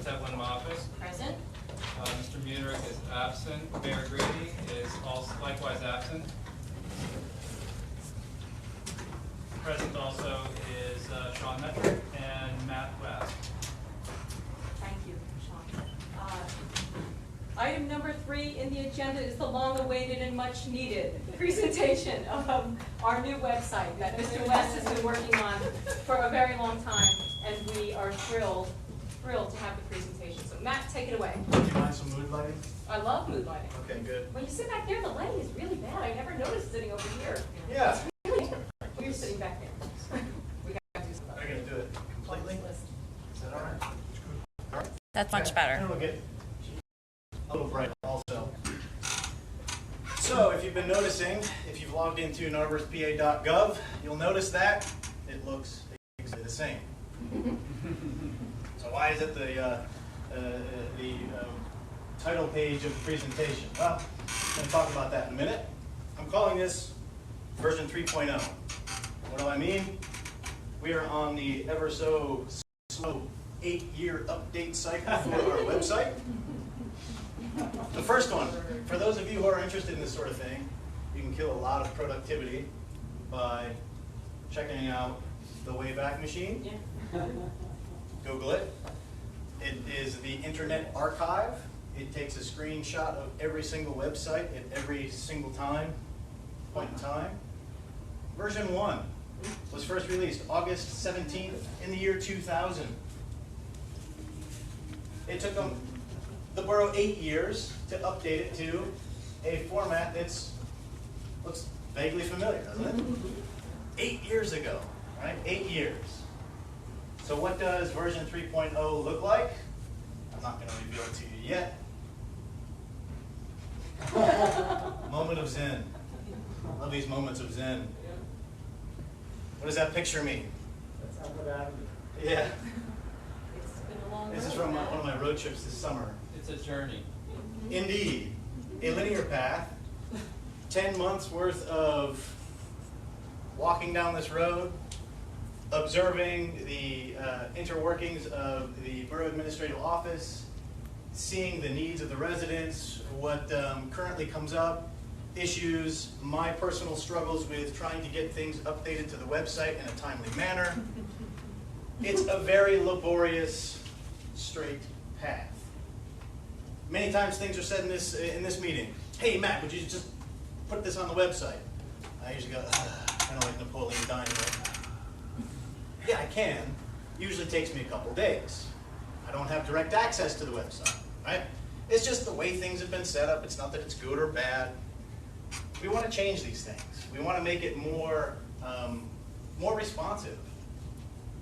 Evelyn Moffett. Present. Mr. Muterick is absent. Mayor Grady is also likewise absent. Present also is Sean Metrick and Matt West. Thank you, Sean. Item number 3 in the agenda is the long-awaited and much-needed presentation of our new website that Mr. West has been working on for a very long time, and we are thrilled to have the presentation. So Matt, take it away. Do you mind some mood lighting? I love mood lighting. Okay, good. When you sit back there, the lighting is really bad. I never noticed sitting over here. Yeah. You're sitting back there. We got to do something. I'm going to do it completely. Is that all right? All right. That's much better. And we'll get a little bright also. So if you've been noticing, if you've logged into narberthpa.gov, you'll notice that it looks exactly the same. So why is it the title page of the presentation? Well, I'm going to talk about that in a minute. I'm calling this version 3.0. What do I mean? We are on the ever so slow 8-year update cycle for our website. The first one, for those of you who are interested in this sort of thing, you can kill a lot of productivity by checking out the Wayback Machine. Yeah. Google it. It is the Internet Archive. It takes a screenshot of every single website at every single point in time. Version 1 was first released August 17th in the year 2000. It took them, the borough, 8 years to update it to a format that's looks vaguely familiar, doesn't it? 8 years ago, right? 8 years. So what does version 3.0 look like? I'm not going to reveal it to you yet. Moment of zen. Love these moments of zen. What does that picture mean? Yeah. It's been a long road. This is from one of my road trips this summer. It's a journey. Indeed. A linear path. 10 months worth of walking down this road, observing the interworkings of the Borough Administrative Office, seeing the needs of the residents, what currently comes up, issues, my personal struggles with trying to get things updated to the website in a timely manner. It's a very laborious, straight path. Many times things are said in this meeting. Hey, Matt, would you just put this on the website? I usually go, kind of like Napoleon Dynamite. Yeah, I can. Usually takes me a couple days. I don't have direct access to the website, right? It's just the way things have been set up. It's not that it's good or bad. We want to change these things. We want to make it more responsive.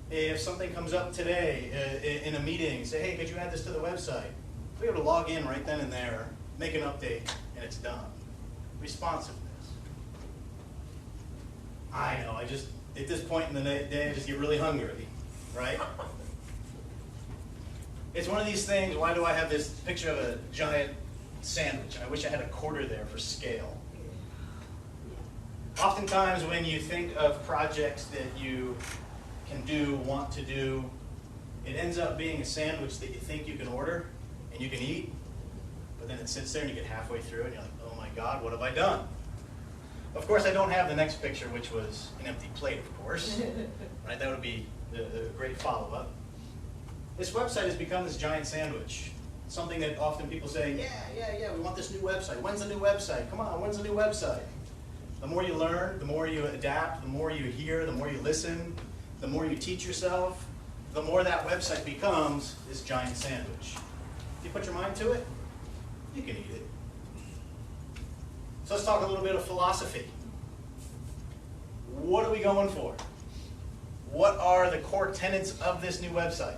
If something comes up today in a meeting, say, hey, could you add this to the website? We're able to log in right then and there, make an update, and it's done. Responsiveness. I know, at this point in the day, I just get really hungry, right? It's one of these things, why do I have this picture of a giant sandwich? I wish I had a quarter there for scale. Oftentimes when you think of projects that you can do, want to do, it ends up being a sandwich that you think you can order and you can eat, but then it sits there and you get halfway through and you're like, oh my God, what have I done? Of course, I don't have the next picture, which was an empty plate, of course. Right? That would be the great follow-up. This website has become this giant sandwich. Something that often people say, yeah, we want this new website. When's the new website? Come on, when's the new website? The more you learn, the more you adapt, the more you hear, the more you listen, the more you teach yourself, the more that website becomes this giant sandwich. If you put your mind to it, you can eat it. So let's talk a little bit of philosophy. What are we going for? What are the core tenets of this new website?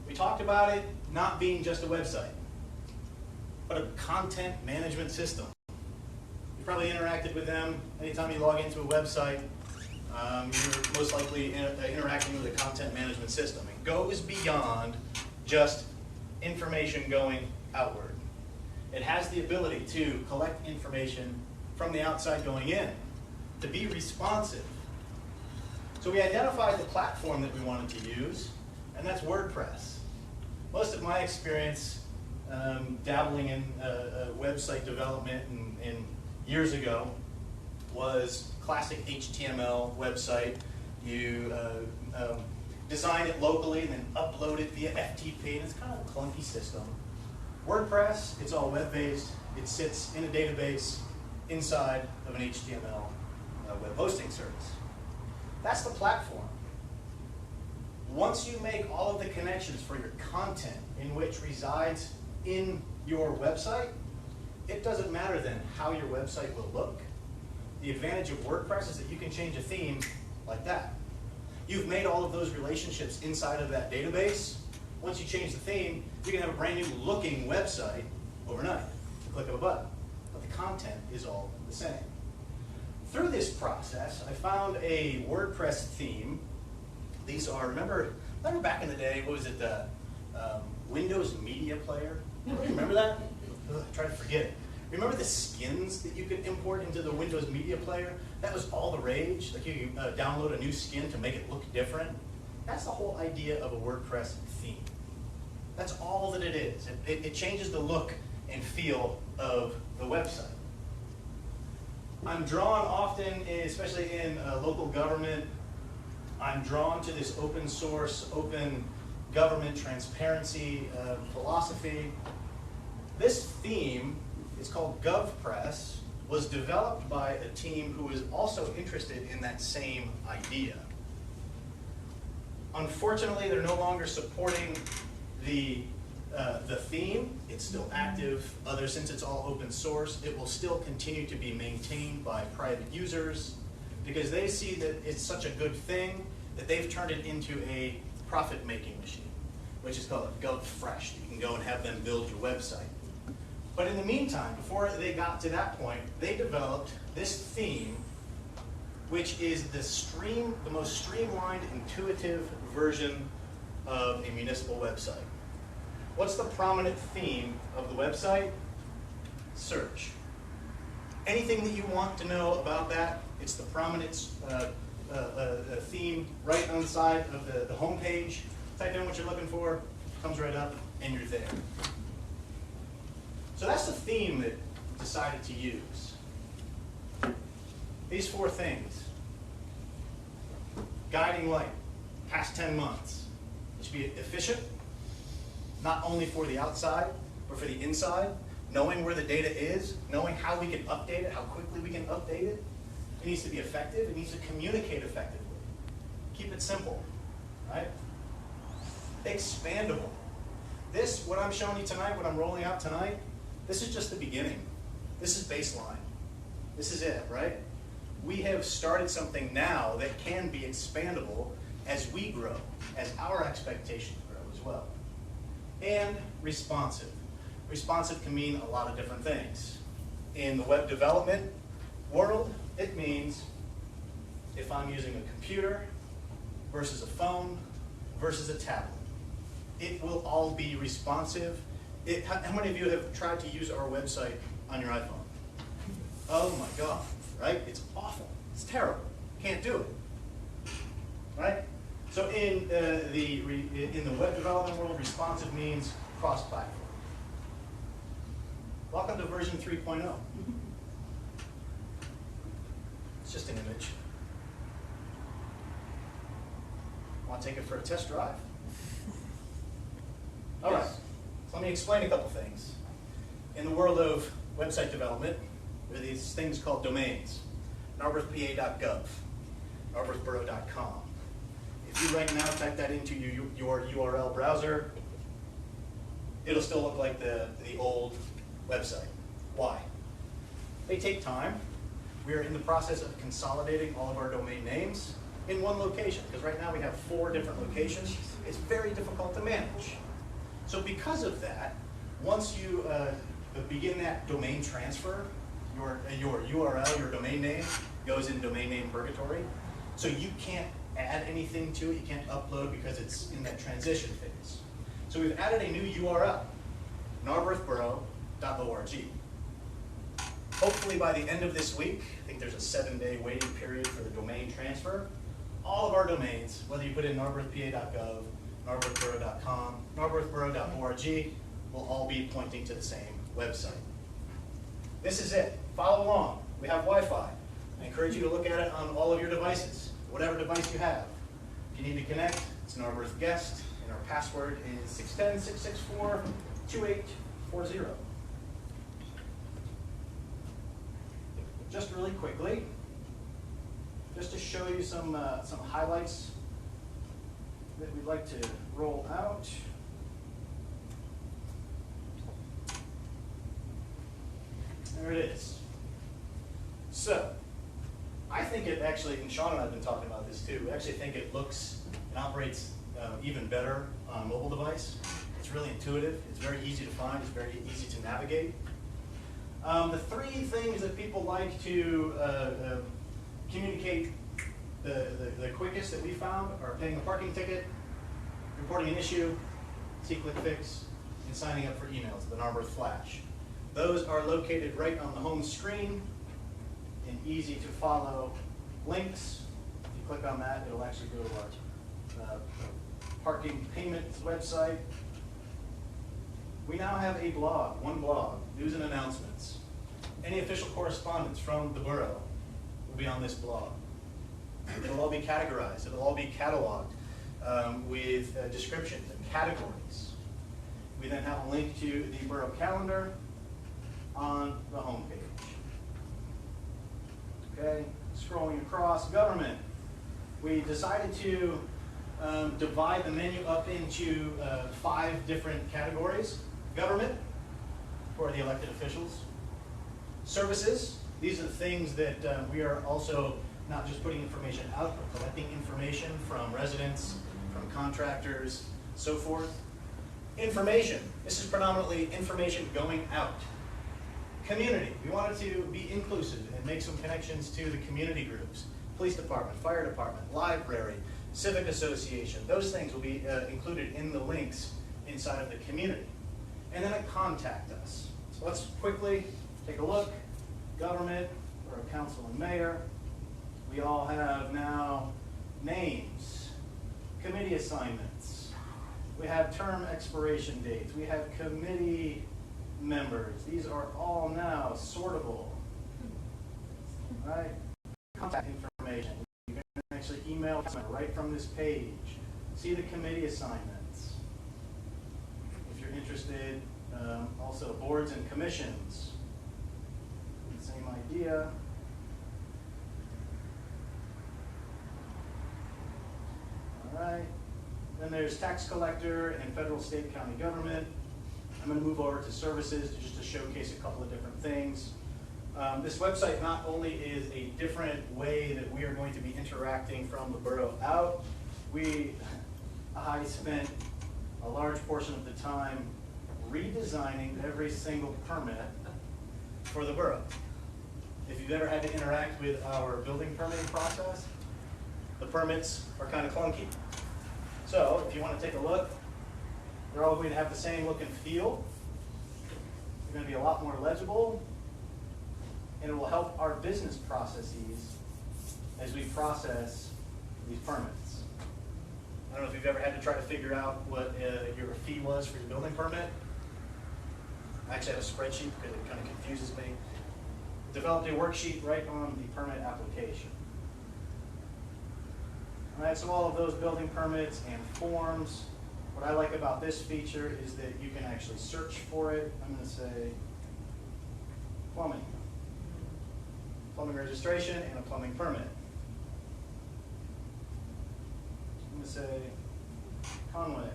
We talked about it not being just a website, but a content management system. You've probably interacted with them. Anytime you log into a website, you're most likely interacting with a content management system. It goes beyond just information going outward. It has the ability to collect information from the outside going in, to be responsive. So we identified the platform that we wanted to use, and that's WordPress. Most of my experience dabbling in website development and years ago was classic HTML website. You design it locally and then upload it via FTP, and it's kind of a clunky system. WordPress, it's all web-based. It sits in a database inside of an HTML web hosting service. That's the platform. Once you make all of the connections for your content in which resides in your website, it doesn't matter then how your website will look. The advantage of WordPress is that you can change a theme like that. You've made all of those relationships inside of that database. Once you change the theme, you can have a brand new looking website overnight, the click of a button. But the content is all the same. Through this process, I found a WordPress theme. These are, remember back in the day, what was it, the Windows Media Player? Remember that? Ugh, I try to forget it. Remember the skins that you could import into the Windows Media Player? That was all the rage. Like you could download a new skin to make it look different. That's the whole idea of a WordPress theme. That's all that it is. It changes the look and feel of the website. I'm drawn often, especially in local government, I'm drawn to this open source, open government transparency philosophy. This theme, it's called GovPress, was developed by a team who was also interested in that same idea. Unfortunately, they're no longer supporting the theme. It's still active. Since it's all open source, it will still continue to be maintained by private users because they see that it's such a good thing that they've turned it into a profit-making machine, which is called GovFresh. You can go and have them build your website. But in the meantime, before they got to that point, they developed this theme, which is the most streamlined, intuitive version of a municipal website. What's the prominent theme of the website? Search. Anything that you want to know about that, it's the prominent theme right on the side of the home page. Type in what you're looking for, comes right up, and you're there. So that's the theme that I decided to use. These 4 things. Guiding light, past 10 months. It should be efficient, not only for the outside, but for the inside. Knowing where the data is, knowing how we can update it, how quickly we can update it. It needs to be effective, it needs to communicate effectively. Keep it simple, right? Expandable. This, what I'm showing you tonight, what I'm rolling out tonight, this is just the beginning. This is baseline. This is it, right? We have started something now that can be expandable as we grow, as our expectations grow as well. And responsive. Responsive can mean a lot of different things. In the web development world, it means if I'm using a computer versus a phone versus a tablet. It will all be responsive. How many of you have tried to use our website on your iPhone? Oh my God, right? It's awful. It's terrible. Can't do it, right? So in the web development world, responsive means cross-platform. Welcome to version 3.0. It's just an image. Want to take it for a test drive? All right. So let me explain a couple things. In the world of website development, there are these things called domains. narberthpa.gov, narberthborough.com. If you right now type that into your URL browser, it'll still look like the old website. Why? They take time. We are in the process of consolidating all of our domain names in one location, because right now we have 4 different locations. It's very difficult to manage. So because of that, once you begin that domain transfer, your URL, your domain name, goes in domain name purgatory. So you can't add anything to it, you can't upload because it's in that transition phase. So we've added a new URL, narberthborough.org. Hopefully by the end of this week, I think there's a 7-day waiting period for the domain transfer. All of our domains, whether you put in narberthpa.gov, narberthborough.com, narberthborough.org will all be pointing to the same website. This is it. Follow along. We have Wi-Fi. I encourage you to look at it on all of your devices, whatever device you have. If you need to connect, it's Narberth Guest, and our password is 610-664-2840. Just really quickly, just to show you some highlights that we'd like to roll out. There it is. So, I think it actually, and Sean and I have been talking about this too, we actually think it looks and operates even better on a mobile device. It's really intuitive, it's very easy to find, it's very easy to navigate. The three things that people like to communicate the quickest that we found are paying a parking ticket, reporting an issue, see-click fix, and signing up for emails, the Narberth Flash. Those are located right on the home screen and easy to follow links. If you click on that, it'll actually go to our parking payments website. We now have a blog, one blog, news and announcements. Any official correspondence from the borough will be on this blog. It'll all be categorized, it'll all be cataloged with descriptions and categories. We then have a link to the borough calendar on the home page. Okay, scrolling across, government. We decided to divide the menu up into 5 different categories. Government, for the elected officials. Services, these are the things that we are also not just putting information out, but collecting information from residents, from contractors, so forth. Information, this is predominantly information going out. Community, we wanted to be inclusive and make some connections to the community groups. Police department, fire department, library, civic association, those things will be included in the links inside of the community. And then a contact us. So let's quickly take a look. Government, borough council and mayor. We all have now names, committee assignments. We have term expiration dates. We have committee members. These are all now sortable. Right? Contact information. You can actually email right from this page. See the committee assignments. If you're interested, also boards and commissions. Same idea. All right. Then there's tax collector and federal, state, county government. I'm going to move over to services just to showcase a couple of different things. This website not only is a different way that we are going to be interacting from the borough out, I spent a large portion of the time redesigning every single permit for the borough. If you've ever had to interact with our building permitting process, the permits are kind of clunky. So if you want to take a look, they're all going to have the same look and feel. They're going to be a lot more legible, and it will help our business processes as we process these permits. I don't know if you've ever had to try to figure out what your fee was for your building permit. I actually have a spreadsheet because it kind of confuses me. Developed a worksheet right on the permit application. All right, so all of those building permits and forms. What I like about this feature is that you can actually search for it. I'm going to say plumbing. Plumbing registration and a plumbing permit. I'm going to say Conway,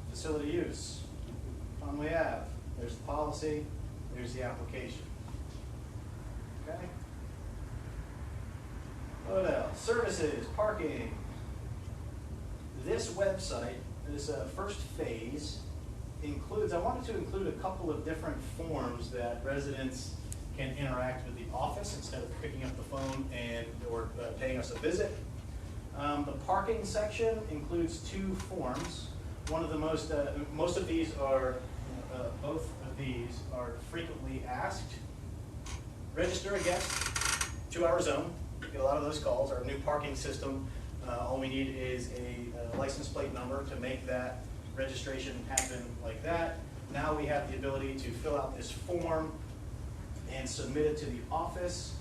facility use. Conway Ave. There's the policy, there's the application. Okay? What else? Services, parking. This website, this first phase, I wanted to include a couple of different forms that residents can interact with the office instead of picking up the phone or paying us a visit. The parking section includes 2 forms. One of the most of these are, both of these are frequently asked. Register a guest to our zone. We get a lot of those calls. Our new parking system All we need is a license plate number to make that registration happen like that. Now we have the ability to fill out this form and submit it to the office,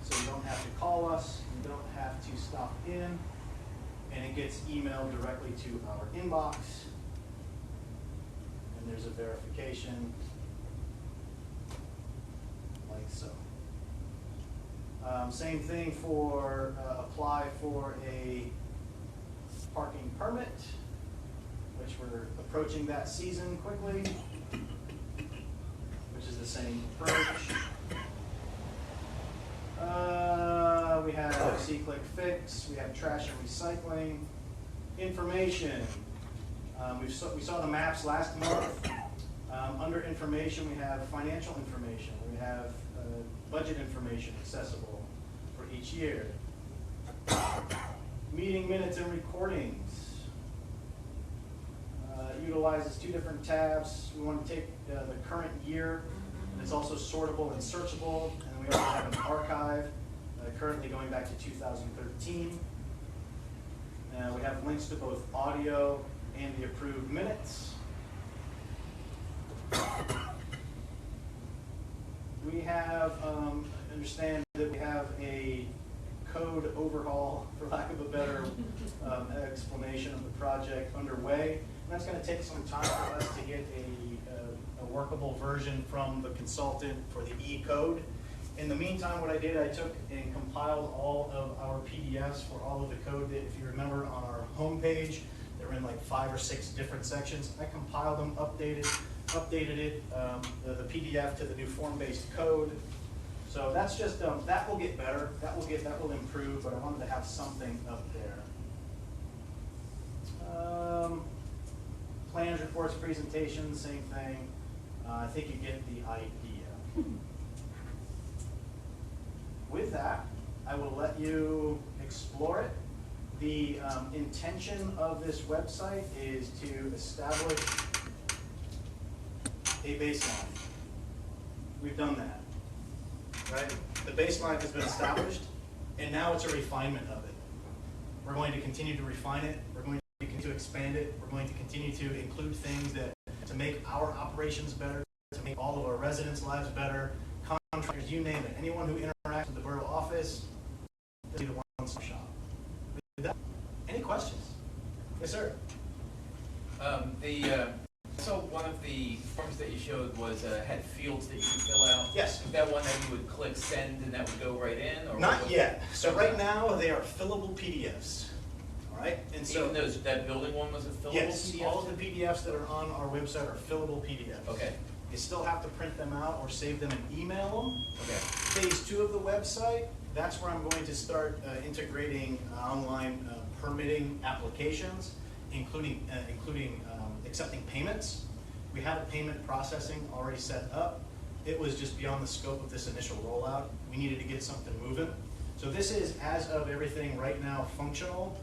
so you don't have to call us, you don't have to stop in, and it gets emailed directly to our inbox. And there's a verification, like so. Same thing for apply for a parking permit, which we're approaching that season quickly, which is the same approach. We have C-Click Fix, we have trash and recycling, information. We saw the maps last month. Under information, we have financial information. We have budget information accessible for each year. Meeting minutes and recordings. Utilizes two different tabs. We want to take the current year. It's also sortable and searchable. And we also have an archive currently going back to 2013. We have links to both audio and the approved minutes. We have, understand that we have a code overhaul, for lack of a better explanation of the project underway. And that's going to take some time for us to get a workable version from the consultant for the E-code. In the meantime, what I did, I took and compiled all of our PDFs for all of the code that, if you remember, on our homepage, they were in like 5 or 6 different sections. I compiled them, updated it, the PDF to the new form-based code. So that's just, that will get better, that will improve, but I wanted to have something up there. Plans, reports, presentations, same thing. I think you get the idea. With that, I will let you explore it. The intention of this website is to establish a baseline. We've done that, right? The baseline has been established, and now it's a refinement of it. We're going to continue to refine it. We're going to continue to expand it. We're going to continue to include things to make our operations better, to make all of our residents' lives better, contractors, you name it. Anyone who interacts with the borough office, this will be the one-stop shop. With that, any questions? Yes, sir. So one of the forms that you showed was had fields that you could fill out. Yes. Was that one that you would click send and that would go right in? Or Not yet. So right now they are fillable PDFs. All right. And so even that building one was a fillable yes, PDF? all of the PDFs that are on our website are fillable PDFs. Okay. You still have to print them out or save them and email them. Okay. Phase 2 of the website, that's where I'm going to start integrating online permitting applications, including accepting payments. We had a payment processing already set up. It was just beyond the scope of this initial rollout. We needed to get something moving. So this is, as of everything right now, functional.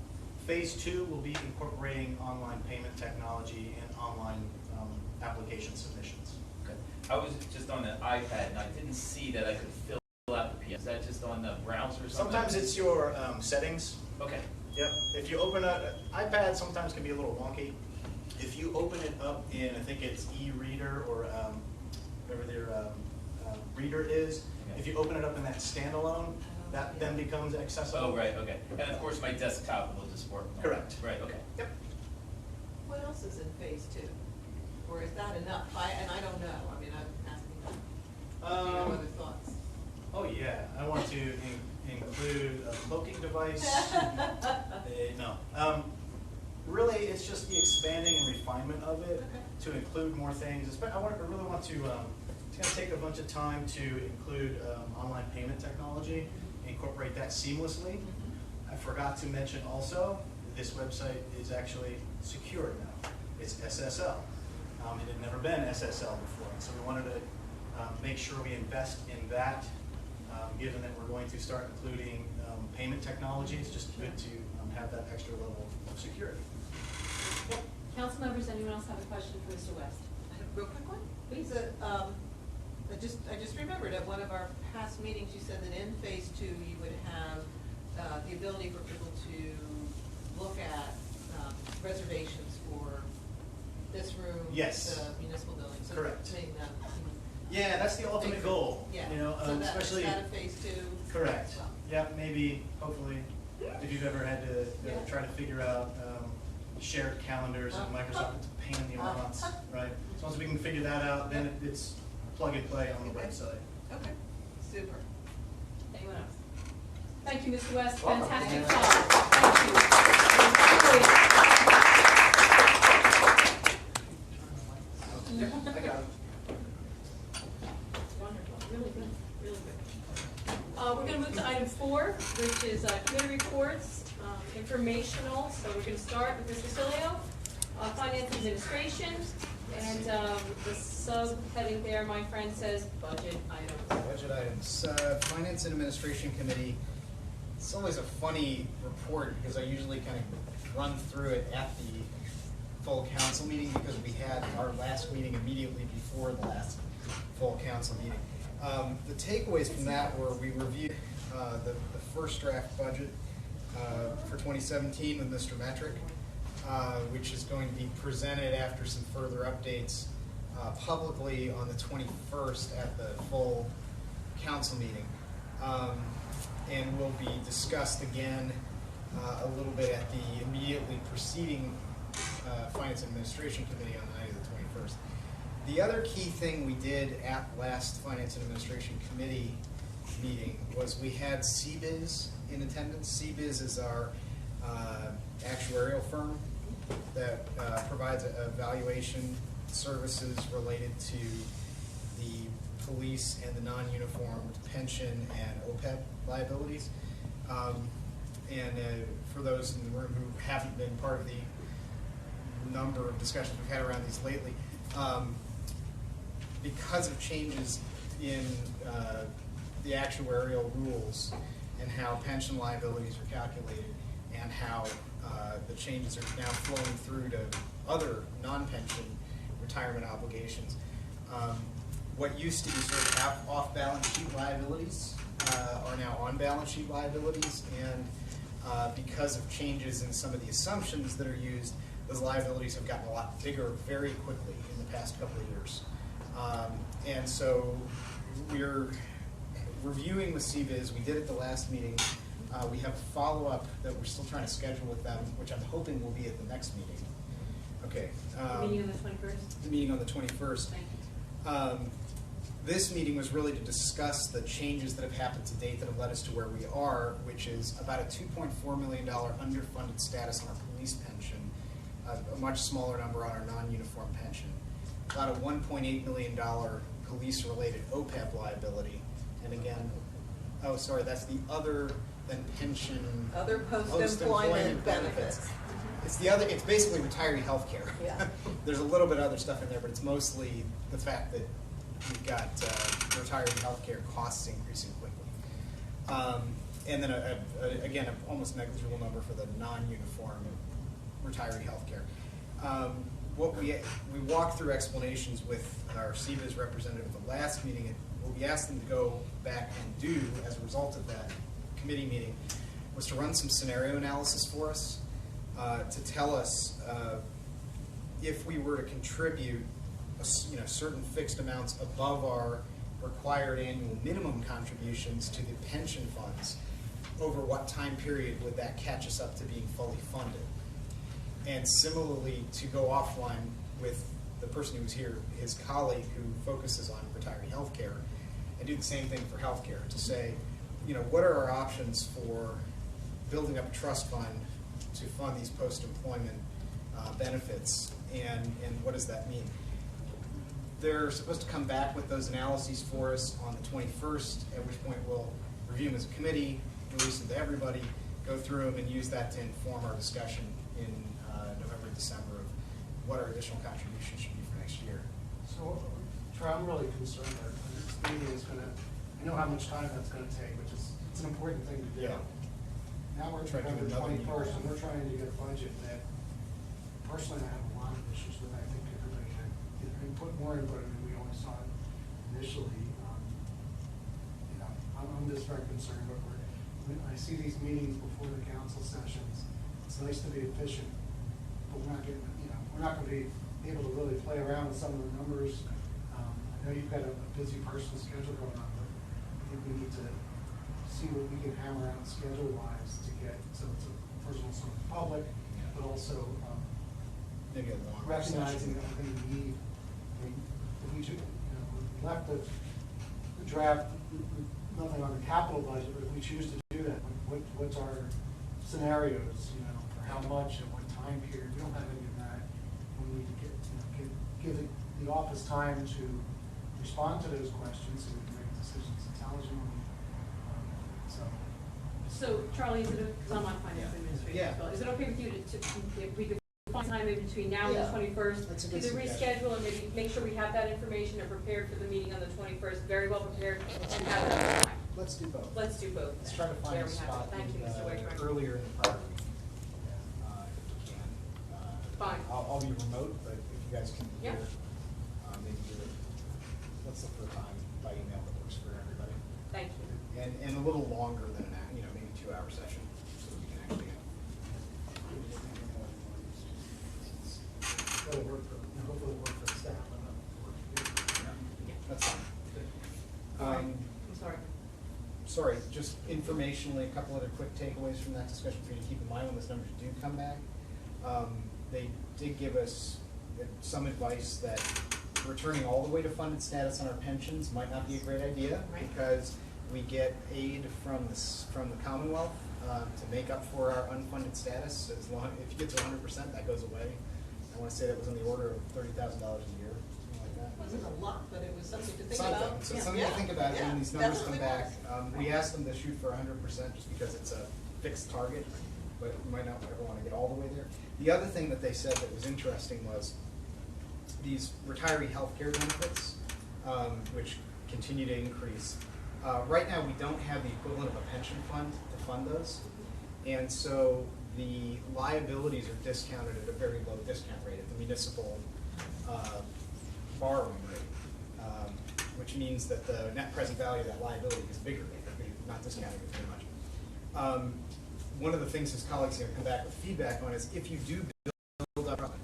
Phase 2 will be incorporating online payment technology and online application submissions. Okay. I was just on the iPad and I didn't see that I could fill out the PDF. Is that just on the browser or something? Sometimes it's your settings. Okay. Yep. If you open an iPad, sometimes can be a little wonky. If you open it up in, I think it's e-reader or whatever their reader is, Okay. if you open it up in that standalone, that then becomes accessible. Oh, right, okay. And of course my desktop will just work. Correct. Right, okay. Yep. What else is in phase 2? Or is that enough? And I don't know. I mean, I'm asking them. Do you have other thoughts? Oh yeah, I want to include a cloaking device. No. Really, it's just the expanding and refinement of it to include more things. I really want to, it's going to take a bunch of time to include online payment technology, incorporate that seamlessly. I forgot to mention also, this website is actually secure now. It's SSL. It had never been SSL before, so we wanted to make sure we invest in that. Given that we're going to start including payment technology, it's just good to have that extra level of security. Yep. Council members, anyone else have a question for Mr. West? I have a real quick one. Please. I just remembered at one of our past meetings, you said that in phase 2 you would have the ability for people to look at reservations for this room, Yes. the municipal building, so Correct. seeing them. Yeah, that's the ultimate goal. Yeah. You know, So that, especially. is that a phase two? Correct. Well, Yeah, maybe, hopefully, if you've ever had to Yeah. try to figure out shared calendars in Microsoft, it's a pain in the ass, right? As long as we can figure that out, then it's plug and play on the Okay. website. Okay, super. Anyone else? Thank you, Mr. West, Welcome. fantastic Yeah. job, thank you. I got it. Wonderful, really good, really good. We're gonna move to item 4, which is committee reports, informational. So we're gonna start with Mr. Cilio, Finance Administration, and the subheading there, my friend says budget items. Budget items. Finance and Administration Committee, it's always a funny report because I usually kind of run through it at the full council meeting because we had our last meeting immediately before the last full council meeting. The takeaways from that were we reviewed the first draft budget for 2017 with Mr. Metric, which is going to be presented after some further updates publicly on the 21st at the full council meeting. And will be discussed again a little bit at the immediately preceding Finance and Administration Committee on the night of the 21st. The other key thing we did at last Finance and Administration Committee meeting was we had CBIZ in attendance. CBIZ is our actuarial firm that provides evaluation services related to the police and the non-uniformed pension and OPEB liabilities. For those in the room who haven't been part of the number of discussions we've had around these lately, because of changes in the actuarial rules and how pension liabilities are calculated and how the changes are now flowing through to other non-pension retirement obligations. What used to be sort of off-balance sheet liabilities are now on-balance sheet liabilities, and because of changes in some of the assumptions that are used, those liabilities have gotten a lot bigger very quickly in the past couple of years. And so we're reviewing with CBIZ. We did at the last meeting. We have a follow-up that we're still trying to schedule with them, which I'm hoping will be at the next meeting. Okay. Meeting on the 21st? The meeting on the 21st. Thank you. This meeting was really to discuss the changes that have happened to date that have led us to where we are, which is about a $2.4 million underfunded status on our police pension, a much smaller number on our non-uniform pension, about a $1.8 million police-related OPEB liability, and again, oh, sorry, that's the other than pension. Other post-employment benefits. It's the other. It's basically retiree health care. Yeah. There's a little bit of other stuff in there, but it's mostly the fact that we've got retiree health care costs increasing quickly. And then, again, an almost negligible number for the non-uniform retiree health care. What we walked through explanations with our CBIZ representative at the last meeting, and what we asked them to go back and do as a result of that committee meeting was to run some scenario analysis for us to tell us if we were to contribute certain fixed amounts above our required annual minimum contributions to the pension funds, over what time period would that catch us up to being fully funded? And similarly, to go offline with the person who was here, his colleague who focuses on retiree health care, and do the same thing for health care, to say, what are our options for building up a trust fund to fund these post-employment benefits, and what does that mean? They're supposed to come back with those analyses for us on the 21st, at which point we'll review them as a committee, release them to everybody, go through them, and use that to inform our discussion in November, December of what our additional contributions should be for next year. So, Troy, I'm really concerned that this meeting is going to, I know how much time that's going to take, which is, it's an important thing to do. Yeah. Now we're Try to do November another 21st, meeting. and we're trying to get a budget that, personally, I have a lot of issues with. I think everybody had more input than we always saw initially. I'm just very concerned, but I see these meetings before the council sessions, it's nice to be efficient, but we're not getting, we're not gonna be able to really play around with some of the numbers. I know you've got a busy personal schedule going on, but I think we need to see what we can hammer out schedule-wise to get, so it's a personal sort of public, but also, Maybe a longer recognizing session. everything we need. I mean, if we we left the draft, nothing on the capital budget, but if we choose to do that, what's our scenarios, for how much and what time period? We don't have any of that. We need to give the office time to respond to those questions so we can make decisions intelligently. So Charlie, is it, because I'm on finance administration as well, is it okay with you to if we could find time in between now and the Yeah. 21st? That's a good Either suggestion. reschedule and maybe make sure we have that information and prepared for the meeting on the 21st, very well prepared, and have it on time. Let's do both. Let's do both. Let's try to find There a we have it. spot Thank you, Mr. Wakeman. earlier in the prior week, if we can. Fine. I'll be remote, but if you guys can be Yeah. here, maybe do it. Let's look for a time by email that works for everybody. Thank you. And a little longer than that, maybe 2-hour session, so that we can actually. It'll work for, hopefully it'll work for the staff. and it'll work for you. That's fine. All right. Um, I'm sorry. Sorry, just informationally, a couple other quick takeaways from that discussion for you to keep in mind when those numbers do come back. They did give us some advice that returning all the way to funded status on our pensions might not be a great idea, Right. because we get aid from the Commonwealth to make up for our unfunded status. As long, if you get to 100%, that goes away. I want to say that was on the order of $30,000 a year, something like that. It wasn't a lot, but it was something to think Something. about. So Yeah. something to think about Yeah. when these numbers come Definitely back. was. We asked them to shoot for 100% just because it's a fixed target, but we might not ever want to get all the way there. The other thing that they said that was interesting was these retiree health care benefits, which continue to increase. Right now, we don't have the equivalent of a pension fund to fund those. And so the liabilities are discounted at a very low discount rate at the municipal borrowing rate, which means that the net present value of that liability is bigger, not discounting it very much. One of the things his colleagues are going to come back with feedback on is if you do build up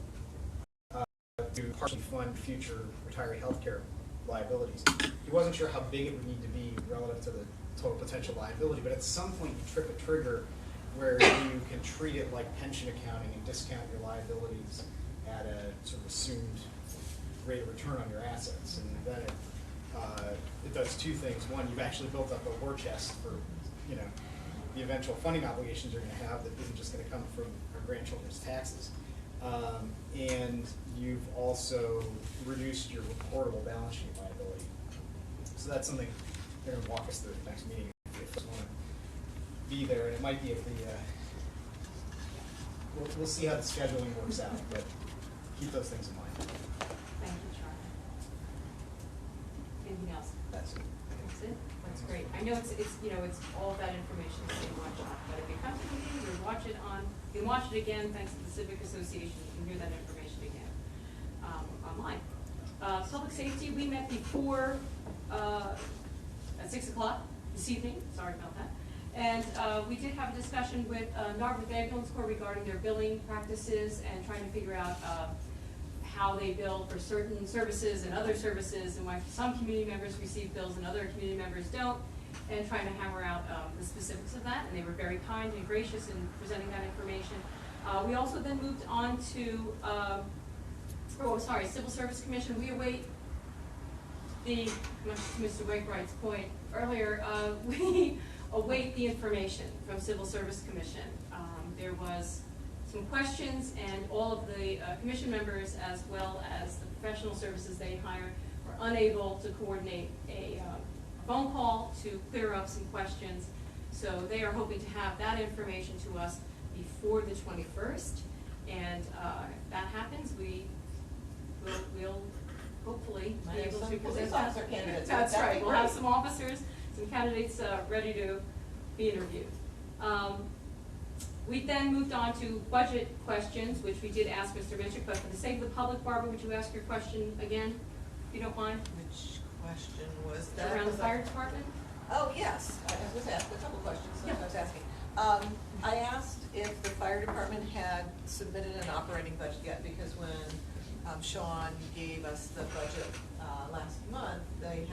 to partially fund future retiree healthcare liabilities, he wasn't sure how big it would need to be relative to the total potential liability, but at some point you trip a trigger where you can treat it like pension accounting and discount your liabilities at a sort of assumed rate of return on your assets. And then it does two things. One, you've actually built up a war chest for, the eventual funding obligations you're going to have that isn't just going to come from our grandchildren's taxes. And you've also reduced your reportable balance sheet liability. So that's something they're going to walk us through at the next meeting if you want to be there. And it might be if we'll see how the scheduling works out, but keep those things in mind. Thank you, Charlie. Anything else? That's it. That's it? That's great. I know it's all that information is in one shot, but if you come to the meetings or you can watch it again, thanks to the Civic Association, you can hear that information again online. Public safety, we met before at 6 o'clock this evening, sorry about that. And we did have a discussion with Narberth Ambulance Corps regarding their billing practices and trying to figure out how they bill for certain services and other services, and why some community members receive bills and other community members don't, and trying to hammer out the specifics of that. And they were very kind and gracious in presenting that information. We also then moved on to, Civil Service Commission. We await much to Mr. Wakebright's point earlier, we await the information from Civil Service Commission. There was some questions, and all of the commission members, as well as the professional services they hired, were unable to coordinate a phone call to clear up some questions. So they are hoping to have that information to us before the 21st. And if that happens, we'll hopefully be able to present Police that. officer candidates. That's That'd right. be We'll have great. some officers, some candidates ready to be interviewed. We then moved on to budget questions, which we did ask Mr. Mitchell, but for the sake of the public, Barbara, would you ask your question again, if you don't mind? Which question was that? Around the fire department? Oh, yes, I was asked a couple questions, so Yeah. I was asking. I asked if the fire department had submitted an operating budget yet, because when Sean gave us the budget last month, he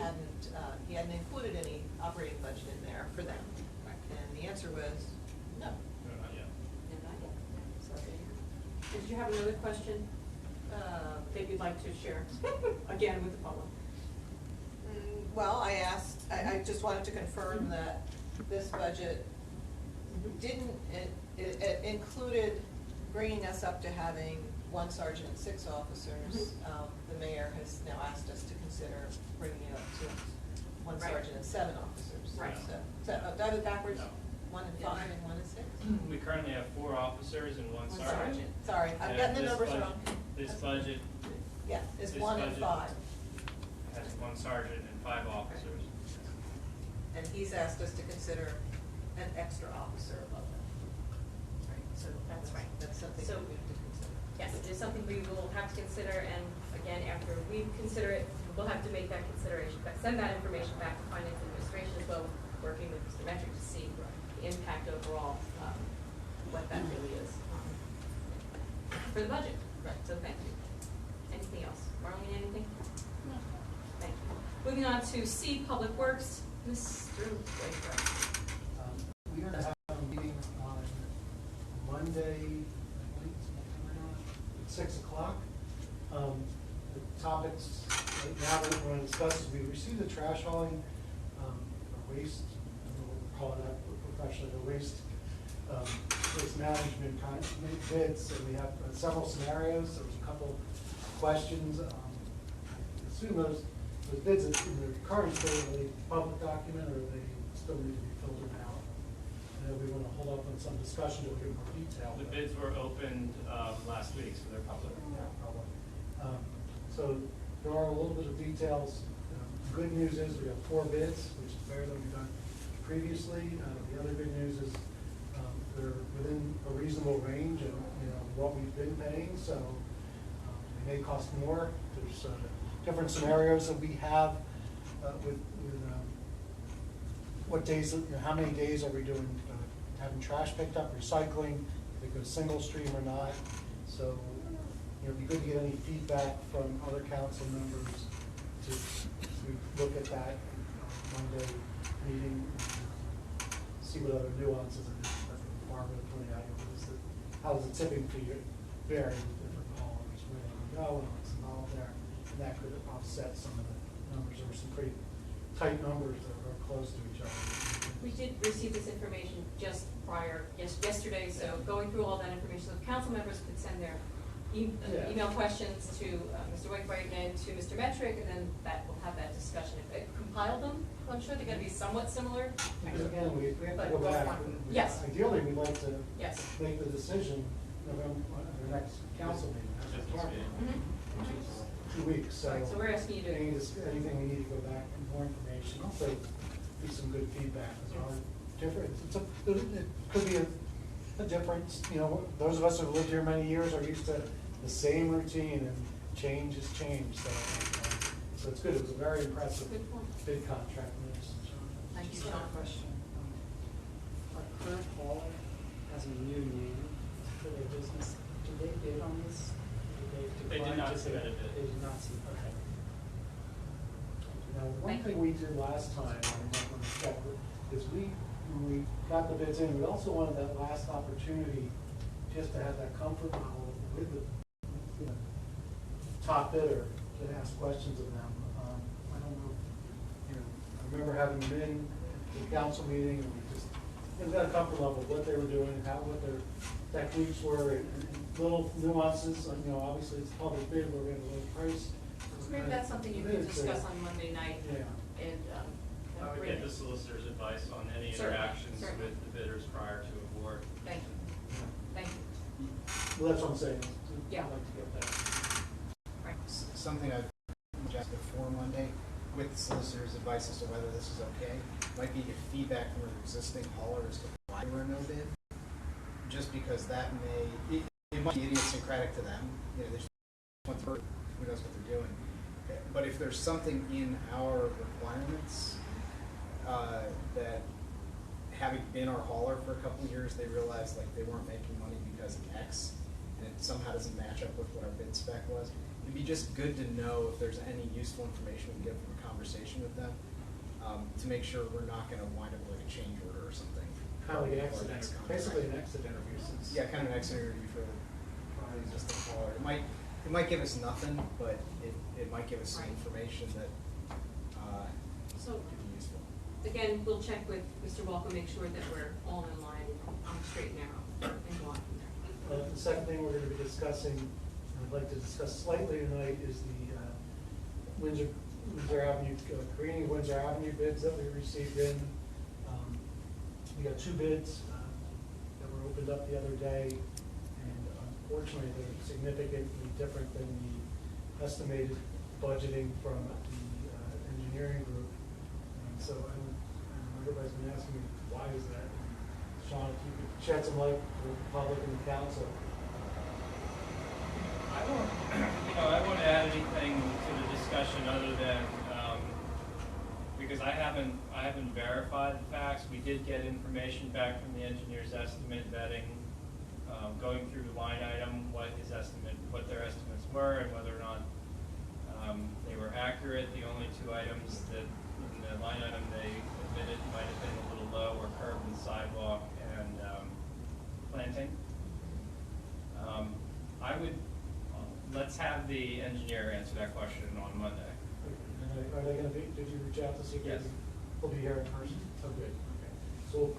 hadn't included any operating budget in there for them. And the answer was no. No, not yet. And I get, so there you go. Did you have another question that you'd like to share, again, with the public? Well, I asked, I just wanted to confirm that this budget didn't, it included bringing us up to having 1 sergeant and 6 officers. The mayor has now asked us to consider bringing it up to 1 Right. sergeant and 7 officers. Right. So, did I have it backwards? No. 1 and 5 and 1 and 6? We currently have 4 officers and 1 1 sergeant. Sorry, I've And gotten the this numbers budget- wrong. This budget Yeah, it's this 1 and budget- 5. has 1 sergeant and 5 officers. And he's asked us to consider an extra officer above that. Right, so That's right. That's something So- that we have to consider. Yes, it is something we will have to consider, and again, after we consider it, we'll have to make that consideration, but send that information back to Finance and Administration as well, working with Mr. Metric to see the impact overall, what that really is for the budget. Right. So thank you. Anything else? Marlene, anything? No. Thank you. Moving on to C, Public Works, Mr. Wakefield. We are going to have a meeting on Monday, at 6 o'clock. The topics right now that we're going to discuss is we received the trash hauling, or waste, I don't know what we're calling that professionally, the waste management kind of bids, and we have several scenarios. There was a couple questions. I assume those bids in their current state, are they public document, or they still need to be filtered out? And then we want to hold up on some discussion to get more detail. The bids were opened last week, so they're public. Yeah, probably. So there are a little bit of details. Good news is we have 4 bids, which is better than we've done previously. The other good news is they're within a reasonable range of what we've been paying, so they may cost more. There's different scenarios that we have with what days, how many days are we doing, having trash picked up, recycling, if it goes single stream or not. So it'd be good to get any feedback from other council members to look at that Monday meeting, see what other nuances are. Barbara pointed out, how does the tipping fee vary with different haulers, where they go, and what's involved there, and that could offset some of the numbers. There were some pretty tight numbers that are close to each other. We did receive this information just yesterday, so going through all that information, so council members could send their email questions to Mr. Wakefield and to Mr. Metric, and then that we'll have that discussion. If I compile them, I'm sure they're gonna be somewhat similar. Because again, we have to But go we'll back. find- Yes. Ideally, we'd like to Yes. make the decision November, the next council meeting. Just this meeting. Mhm. Which is 2 weeks, so. Right, so we're asking you to- Anything we need to go back and more information, also be some good feedback as well. Different, it could be a difference, those of us who have lived here many years are used to the same routine, and change is change, so it's good. It was a very impressive Good point. bid contract. Thank you, Just Sean. a question. Our current hauler has a new name for their business. Did they bid on this? They did not submit a bid. They did not submit, okay. Now, one Thank thing you. we did last time, I might want to check, is when we got the bids in, we also wanted that last opportunity just to have that comfort level with the top bidder to ask questions of them. I don't know, I remember having them in the council meeting, and we got a comfort level of what they were doing, what their techniques were, and little nuances. Obviously it's public bid, we're going to low price. So maybe that's something you can discuss on Monday night. Yeah. And, I would get the solicitor's advice on any Certainly, interactions certainly. with the bidders prior to award. Thank you. Thank you. Well, that's what I'm saying. Yeah. I'd like to get that. Right. Something I've suggested before Monday, with the solicitor's advice as to whether this is okay, might be get feedback from an existing hauler as to why there were no bid. Just because that it might be idiosyncratic to them. There's one person who knows what they're doing. But if there's something in our requirements that having been our hauler for a couple of years, they realized like they weren't making money because of X, and it somehow doesn't match up with what our bid spec was. It'd be just good to know if there's any useful information we can get from a conversation with them, to make sure we're not gonna wind up with like a change order or something. Kind of like an for our exit next interview, contract. basically an exit interview since. Yeah, kind of an exit interview for just a hauler. It might give us nothing, but it might give us some Right. information that, So, could be useful. again, we'll check with Mr. Walker, make sure that we're all in line on the straight and narrow, and go on from there. The second thing we're gonna be discussing, and I'd like to discuss slightly tonight, is the Windsor Avenue, Greening Windsor Avenue bids that we received in. We got 2 bids that were opened up the other day, and unfortunately, they're significantly different than the estimated budgeting from the engineering group. And so I know everybody's been asking me, why is that? And Sean, if you could shed some light for the public and the council. I won't add anything to the discussion other than, because I haven't verified the facts. We did get information back from the engineer's estimate vetting, going through the line item, what their estimates were, and whether or not they were accurate. The only 2 items that in the line item they admitted might have been a little low were curb and sidewalk and planting. Let's have the engineer answer that question on Monday. And are they gonna be, did you reach out to see if Yes. they'll be here in person? Oh, good, okay. So we'll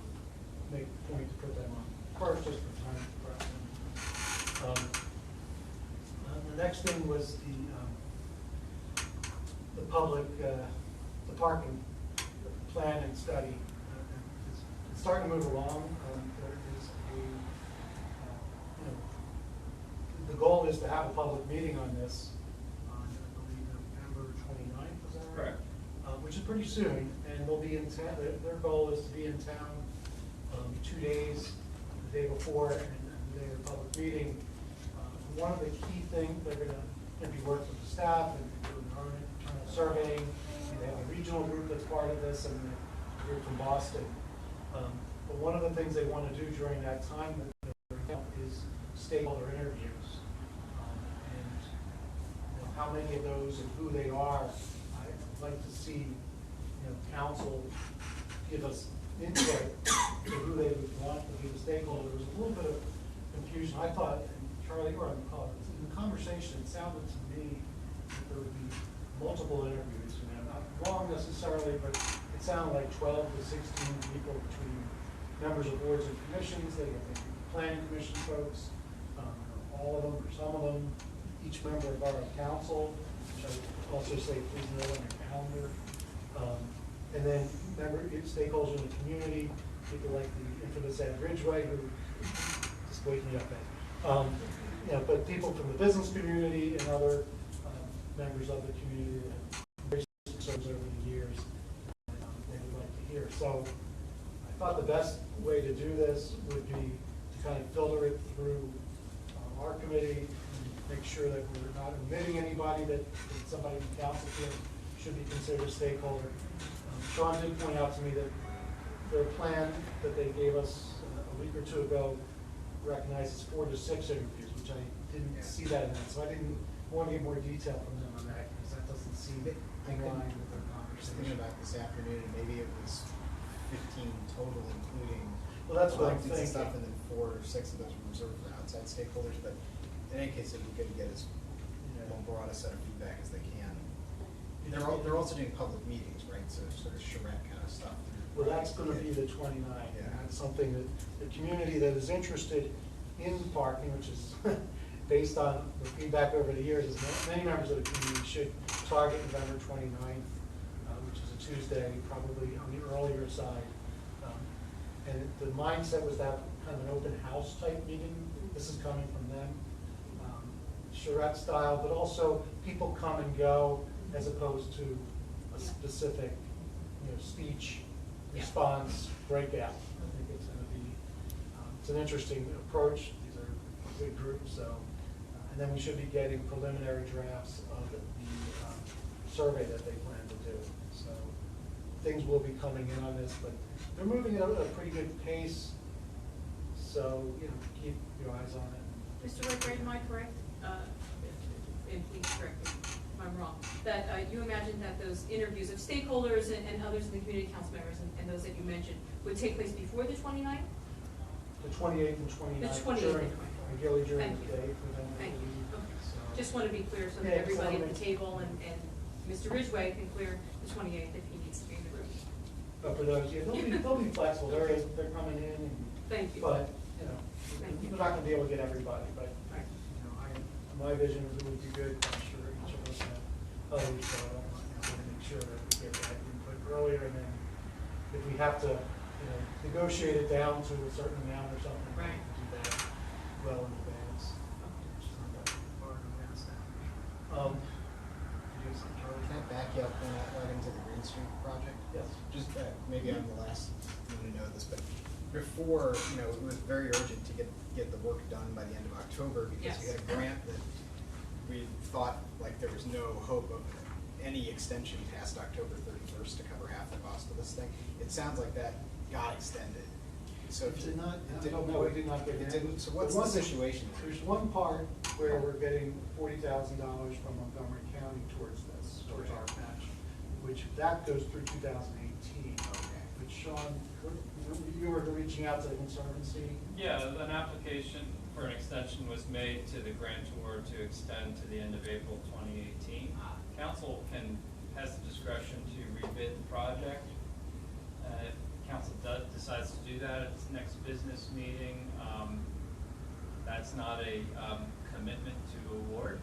make a point to put them on first, just for time preference. The next thing was the public, the parking plan and study. It's starting to move along. There is the goal is to have a public meeting on this on, I believe, November 29th, is that right? Correct. Which is pretty soon, and they'll be in town, their goal is to be in town 2 days, the day before and the day of the public meeting. One of the key things, they're gonna be working with the staff and doing their own internal surveying. They have a regional group that's part of this and a group from Boston. But one of the things they want to do during that time is stakeholder interviews. And how many of those and who they are, I'd like to see, council give us input to who they would want to be the stakeholder. There was a little bit of confusion. I thought, and Charlie, you were on the call, in the conversation, it sounded to me that there would be multiple interviews. Not wrong necessarily, but it sounded like 12 to 16 people between members of boards and commissions. They have the planning commission folks, all of them or some of them, each member of our council, which I would also say please note on your calendar. And then stakeholders in the community, people like the infamous Ed Ridgway, who just wake me up at. But people from the business community and other members of the community that have served over the years, they would like to hear. So I thought the best way to do this would be to kind of filter it through our committee and make sure that we're not omitting anybody that somebody from council should be considered a stakeholder. Sean did point out to me that their plan that they gave us a week or 2 ago recognizes 4 to 6 interviews, which I didn't see that in that. So I didn't want to get more detail from them on that because that doesn't seem in line with their Just thinking conversation. about this afternoon, maybe it was 15 total, including. Well, that's what I'm elected thinking. Stuff, and then 4 or 6 of those were reserved for outside stakeholders, but in any case, it would be good to get as broad a set of feedback as they can. They're also doing public meetings, right, so sort of charrette kind of stuff. Well, that's going to be the 29th. Yeah. And that's something that the community that is interested in parking, which is based on the feedback over the years, is many members of the community should target November 29th, which is a Tuesday, probably on the earlier side. And the mindset was to have kind of an open house type meeting. This is coming from them. Charrette style, but also people come and go as opposed to a specific, speech, response, breakout. I think it's going to be, it's an interesting approach. These are big groups, so, and then we should be getting preliminary drafts of the survey that they plan to do. So things will be coming in on this, but they're moving at a pretty good pace. So, you know, keep your eyes on it. Mr. Whitbread, am I correct? And please correct me if I'm wrong, that you imagine that those interviews of stakeholders and others in the community, council members and those that you mentioned, would take place before the 29th? The 28th and 29th. The 28th during- and 29th. Ideally during Thank the you. day for them. I Thank you. believe. Okay. So- Just want to be clear so that Yeah, everybody at the so- table and Mr. Ridgway can clear the 28th if he needs to be in the room. But for those, yeah, they'll be flexible. They're coming in and, Thank you. but, you know, Thank you. we're not gonna be able to get everybody, but, Right. you know, my vision is it would be good. I'm sure each of us have others, so I want to make sure that we get that input earlier, and then if we have to, you know, negotiate it down to a certain amount or something, we Right. can do that well in advance. Which is not that far in advance now. Did you have something, Charlie? Can I back you up one item to the Green Street project? Yes. Just, maybe I'm the last one to know this, but before, you know, it was very urgent to get the work done by the end of October because we Yes. had a grant that we thought like there was no hope of any extension past October 31st to cover half the cost of this thing. It sounds like that got extended. So if It you- did not, it I didn't- don't know, it did not get. It didn't, so what's There the was- situation there? There's one part where we're getting $40,000 from Montgomery County towards this, towards our match, which that goes through 2018. Okay. But Sean, you were reaching out to the Conservancy. Yeah, an application for an extension was made to the grantor to extend to the end of April 2018. Council has the discretion to rebid the project. If council decides to do that at its next business meeting, that's not a commitment to award.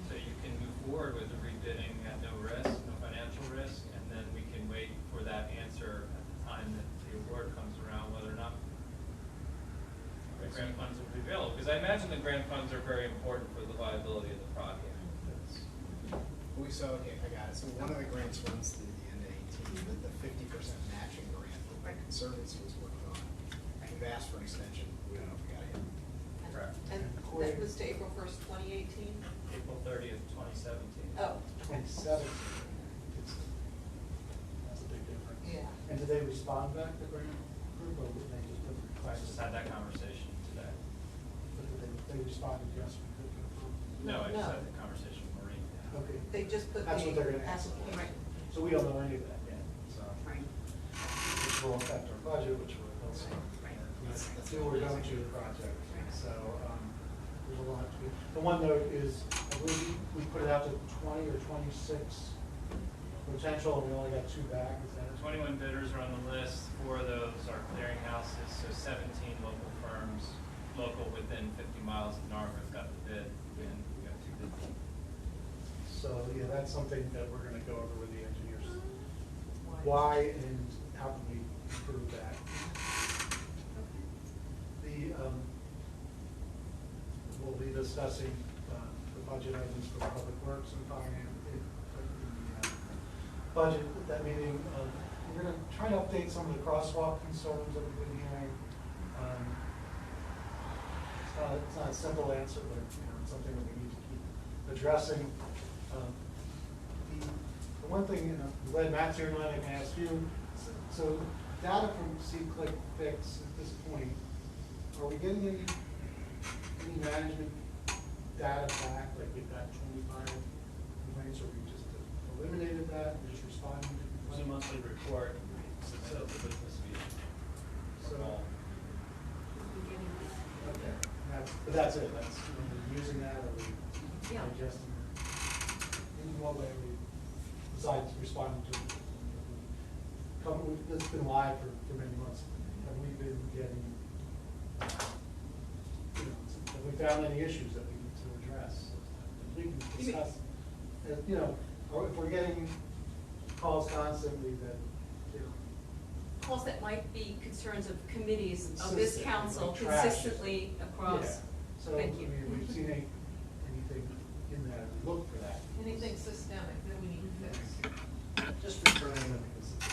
So you can move forward with the rebidding at no risk, no financial risk, and then we can wait for that answer at the time that the award comes around, whether or not the grant funds will be available. Because I imagine the grant funds are very important for the viability of the project. Okay, I got it. So one of the grants runs through the end of 18, but the 50% matching grant that the Conservancy was working on, we've asked for an extension. We don't know if we got it yet. Correct. And that was to April 1st, 2018? April 30th, 2017. Oh. 27. That's a big difference. Yeah. And did they respond back, the grant group, or did they just put the I request? just had that conversation today. But they responded, yes, we could confirm. No, I just No. had the conversation with Maureen. Okay. They just put the That's what they're gonna ask. application. Right. So we don't know any of that yet, so. Right. Which will affect our budget, which will also, Right. That's still we're going to the project. So, there's a lot to be. The one note is, I believe we put it out to 20 or 26 potential, and we only got 2 back, is that it? 21 bidders are on the list. 4 of those are clearinghouses, so 17 local firms, local within 50 miles of Narberth got the bid, and we got 2 bids. So, yeah, that's something that we're gonna go over with the engineers. Why and how can we improve that? We'll be discussing, the budget items for public works and finance, budget at that meeting. We're gonna try to update some of the crosswalk concerns that we've been hearing. It's not a simple answer, but, you know, it's something that we need to keep addressing. The one thing, you know, I'm glad Matt's here tonight, I can ask you, so data from See, Click, Fix at this point, are we getting any management data back, like we've got 25 complaints, or we just eliminated that, we're just responding to There's a complaints? monthly report submitted to business meeting. So, Beginning. okay, but that's it, that's, we're using that, or we Yeah. digesting it? In what way we, besides responding to it? It's been live for many months, have we been getting, you know, have we found any issues that we need to address? We can discuss, you know, or if we're getting calls constantly that, you know, Calls that might be concerns of committees of this Consistent, council like trash. consistently across. yeah. So, Thank you. I mean, we've seen anything in that, we look for that. Anything systemic that we need to fix? Just referring them because it's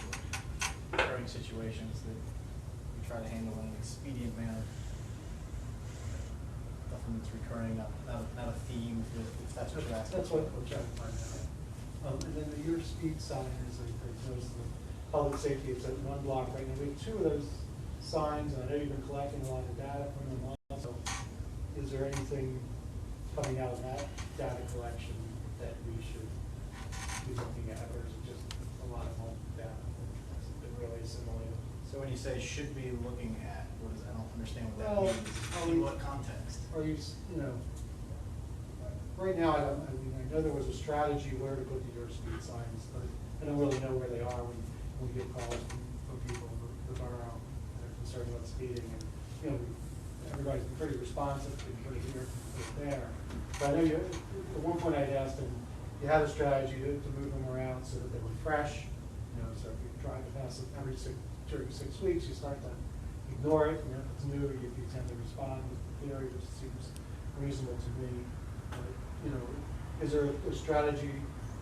recurring situations that we try to handle in an expedient manner. Nothing that's recurring, not a theme, if that's what you're asking. That's what we're trying to find out. And then the your speed sign is, there's the public safety, it's at one block right now. We have 2 of those signs, and I know you've been collecting a lot of data from them also. Is there anything coming out of that data collection that we should be looking at, or is it just a lot of old data that's been really assimilated? So when you say should be looking at, what is, I don't understand what Well, that means. In what context? Or you know, right now, I mean, I know there was a strategy where to put the your speed signs, but I don't really know where they are when we get calls from people in the borough that are concerned about speeding. And, you know, everybody's been pretty responsive, to put it here, put it there. But I know you, at one point I'd asked them, you had a strategy to move them around so that they were fresh. You know, so if you try to pass it during 6 weeks, you start to ignore it. You know, if it's new, you tend to respond with the theory, which seems reasonable to me. But, you know, is there a strategy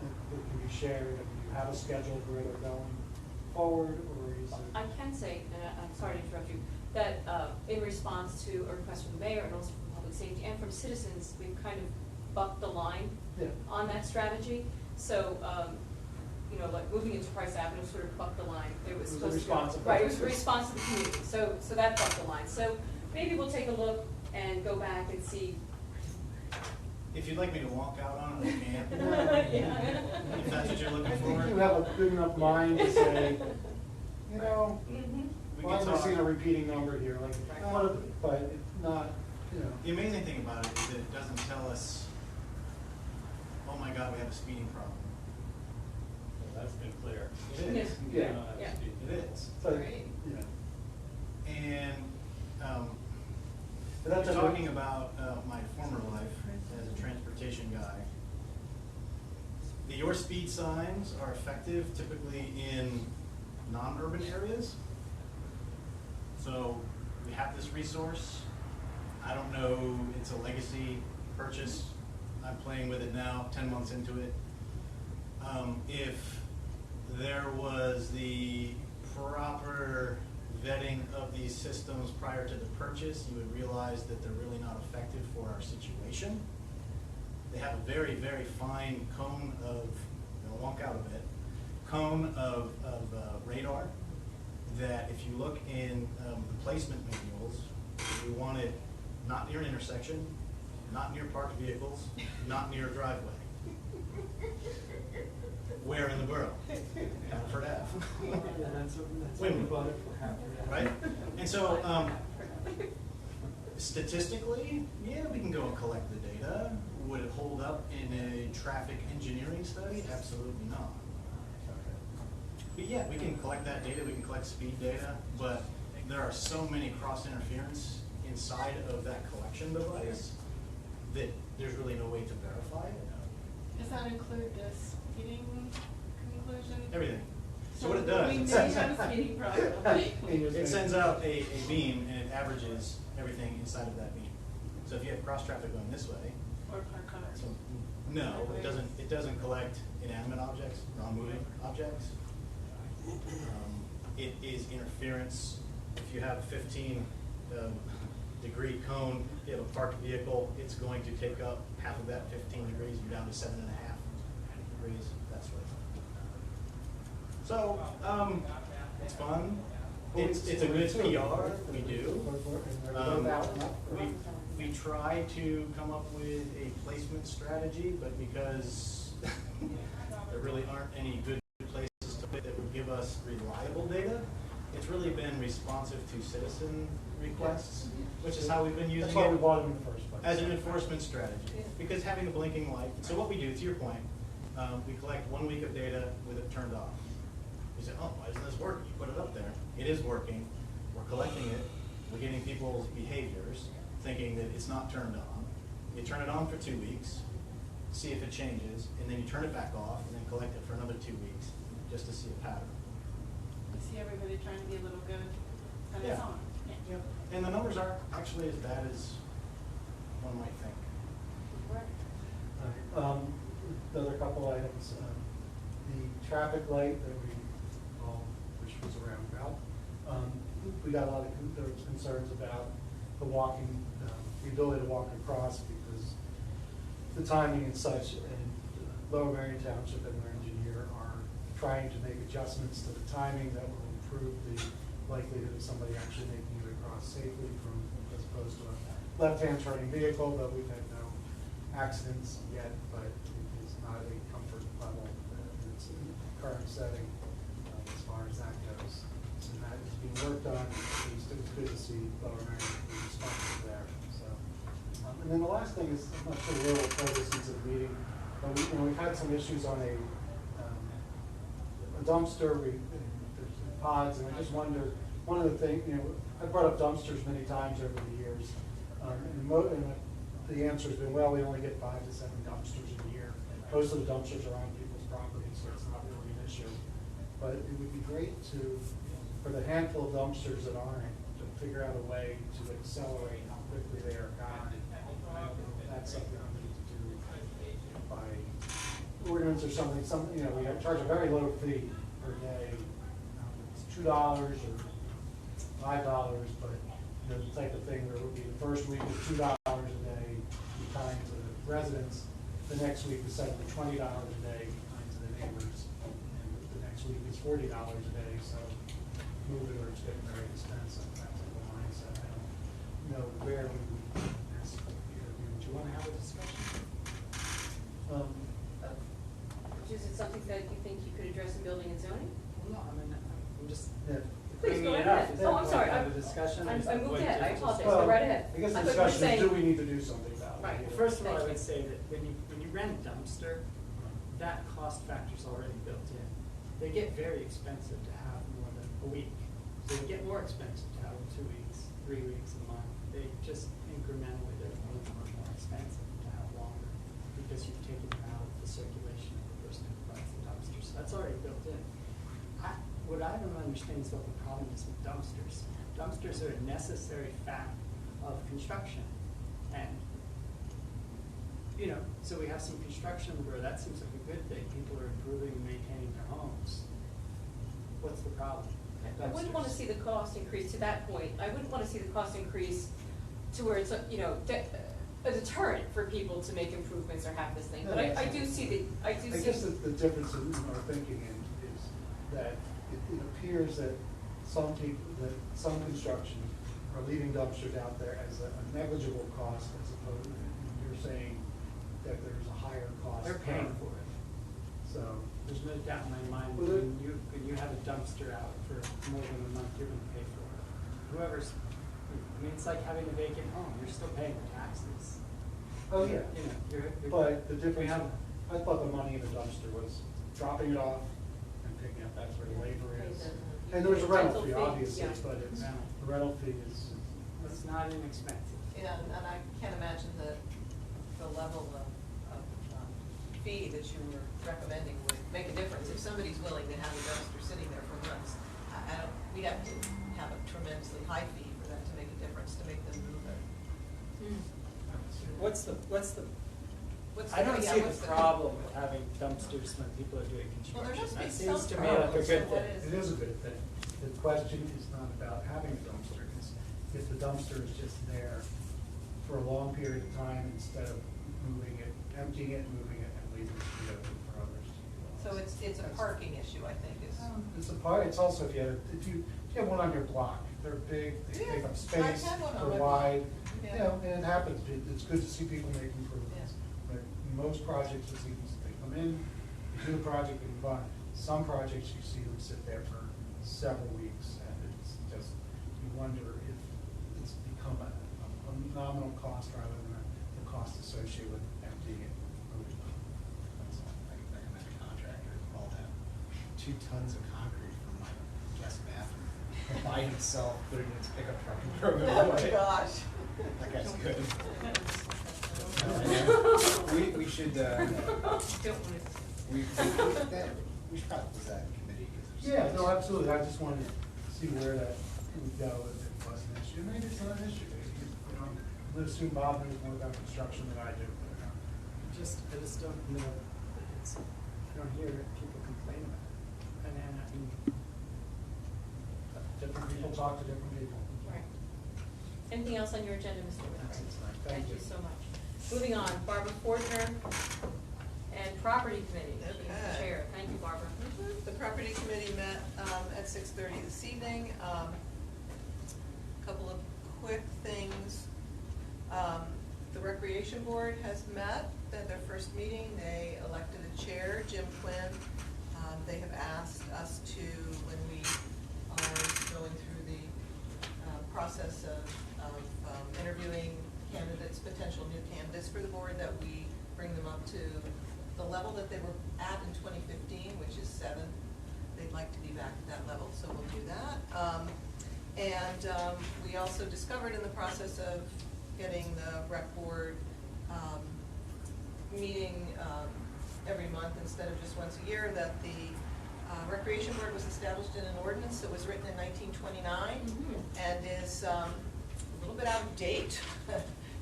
that can be shared? Do you have a schedule for where they're going forward, or is it? I can say, and I'm sorry to interrupt you, that in response to a request from the mayor and also from public safety and from citizens, we've kind of bucked the line on that strategy. So, you know, like moving into Price Avenue sort of bucked the line. It was supposed to responsive. right. It was a response to the community. So that bucked the line. So maybe we'll take a look and go back and see. If you'd like me to walk out on it, I can. Yeah. If that's what you're looking I for. think you have a good enough mind to say, you know, We why can am I talk. seeing a repeating number here? Like, but it's not, you know. The amazing thing about it is that it doesn't tell us, oh my God, we have a speeding problem. Well, that's been clear. It is. Yeah. We don't have Yeah. speed. It is. So, Right. you know. And But that's you're a- talking about my former life as a transportation guy. The your speed signs are effective typically in non-urban areas. So we have this resource. I don't know, it's a legacy purchase. I'm playing with it now, 10 months into it. If there was the proper vetting of these systems prior to the purchase, you would realize that they're really not effective for our situation. They have a very, very fine cone of, I'll walk out a bit, cone of radar that if you look in the placement manuals, we want it not near an intersection, not near parked vehicles, not near a driveway. Where in the borough? Haverford Ave. Windward. Right? And so, statistically, yeah, we can go and collect the data. Would it hold up in a traffic engineering study? Absolutely not. But yeah, we can collect that data, we can collect speed data, but there are so many cross interference inside of that collection device that there's really no way to verify it. Does that include the speeding conclusion? Everything. So what it does, We it may sends, have a speeding problem. it sends out a beam and it averages everything inside of that beam. So if you have cross traffic going this way, Or car cars. so, no, it doesn't collect inanimate objects, non-moving objects. It is interference. If you have a 15 degree cone, you have a parked vehicle, it's going to take up half of that 15 degrees, you're down to 7.5 degrees, that sort of thing. So, it's fun. It's a good PR, we do. We try to come up with a placement strategy, but because there really aren't any good places to put that would give us reliable data, it's really been responsive to citizen requests, which is how we've been using That's why we it bought them in the first place. as an enforcement strategy. Because having a blinking light, so what we do, to your point, we collect 1 week of data with it turned off. We say, oh, why isn't this working? You put it up there. It is working. We're collecting it. We're getting people's behaviors, thinking that it's not turned on. You turn it on for 2 weeks, see if it changes, and then you turn it back off, and then collect it for another 2 weeks, just to see a pattern. You see everybody trying to be a little good, and Yeah. it's on. Yeah. Yep. And the numbers aren't actually as bad as one might think. Another couple items. The traffic light that we all wish was a roundabout. We got a lot of, there was concerns about the walking, the ability to walk across because the timing and such, and Lower Marion Township and their engineer are trying to make adjustments to the timing that will improve the likelihood of somebody actually making it across safely from, as opposed to a left-hand turning vehicle, though we've had no accidents yet, but it is not a comfort level in its current setting as far as that goes. So that is being worked on. At least it was good to see Lower Marion be responsive there. So, and then the last thing is, I'm not sure where we'll play this into the meeting, but we've had some issues on a dumpster. There's pods, and I just wonder, one of the things, I brought up dumpsters many times over the years, and the answer has been, well, we only get 5 to 7 dumpsters a year. Most of the dumpsters are on people's property, so it's not really an issue. But it would be great to, for the handful of dumpsters that aren't, to figure out a way to accelerate how quickly they are gone. That's something we need to do by ordinance or something. We charge a very low fee per day. It's $2 or $5, but the type of thing where it would be the first week is $2 a day, be kind to the residents. The next week is suddenly $20 a day, be kind to the neighbors. And the next week is $40 a day, so move it or it's getting very expensive. That type of mindset. I don't know where we would do you want to have a discussion? Is it something that you think you could address in building and zoning? No, I mean, I'm just Yeah. Please go bringing it ahead. up. Is Oh, that I'm sorry. part of the discussion? I Is that moved what ahead. I just- apologize. Well, Go right ahead. I guess the I thought you were discussion is, saying- do we need to do something about it? Right. First of all, I Thank you. would say that when you rent a dumpster, that cost factor's already built in. They get very expensive to have more than a week. So they get more expensive to have them 2 weeks, 3 weeks, a month. They just incrementally, they're more and more expensive to have longer because you've taken them out of the circulation of the person who provides the dumpster. So that's already built in. What I don't understand is what the problem is with dumpsters. Dumpsters are a necessary fact of construction. And so we have some construction where that seems like a good thing. People are improving and maintaining their homes. What's the problem? I wouldn't want to see the cost increase to that point. I wouldn't want to see the cost increase to where it's, a deterrent for people to make improvements or have this thing. But I do see I guess the difference in our thinking is that it appears that some construction are leaving dumpsters out there as a negligible cost, as opposed to you're saying that there's a higher cost. They're paying for it. So There's no doubt in my mind, Well, when you have a dumpster out for more than a month, you're gonna pay for it. It's like having a vacant home, you're still paying the taxes. oh yeah, You're but the difference, we have- I thought the money in the dumpster was dropping it off and picking up. That's where the labor is. And there's a rental fee, obviously, yeah. but it's, Yeah. the rental fee is. It's not inexpensive. Yeah, and I can't imagine the level of fee that you were recommending would make a difference. If somebody's willing to have a dumpster sitting there for months, we'd have to have a tremendously high fee for that to make a difference, to make them move it. What's the, What's I don't yeah, see what's the problem with having dumpsters when people are doing Well, there construction. must be That seems some to me like a problem, so good what thing. It is a good thing. The question is not about having a dumpster, it's if the dumpster is just there for a long period of time instead of moving it, emptying it, moving it, and leaving it to be open for others to utilize. So it's a parking issue, I think, is. It's a part, it's also if you have one on your block, they're big, they take up space, I had one on they're my block. wide, Yeah. and it happens, it's good to see people make improvements. But most projects, it seems, they come in, you do the project, and move on. Some projects, you see them sit there for several weeks, and it's just, you wonder if it's become a nominal cost rather than the cost associated with emptying it, moving on. That's all. I recommend a contractor haul that 2 tons of concrete from my guest bathroom by himself, put it in his pickup truck and drove it Oh, away. gosh. That guy's good. We should, we should probably put that in committee. 'cause there's- Yeah, no, absolutely, I just wanted to see where that would go if it was an issue. Maybe it's not an issue, I would assume Bob knows more about construction than I do. I just don't know, I don't hear people complain about it. And I mean, Different people talk to different people. Right. Anything else on your agenda, Mr. That's it Whitford? tonight. Thank you so much. Moving on, Barbara Fortner and Property Committee, she's the Okay. chair. Thank you, Barbara. The Property Committee met at 6:30 this evening. Couple of quick things. The Recreation Board has met at their first meeting. They elected a chair, Jim Quinn. They have asked us to, when we are going through the process of interviewing candidates, potential new candidates for the board, that we bring them up to the level that they were at in 2015, which is 7. They'd like to be back at that level, so we'll do that. We also discovered in the process of getting the rec board meeting every month instead of just once a year, that the Recreation Board was established in an ordinance that was written in 1929 and is a little bit out of date.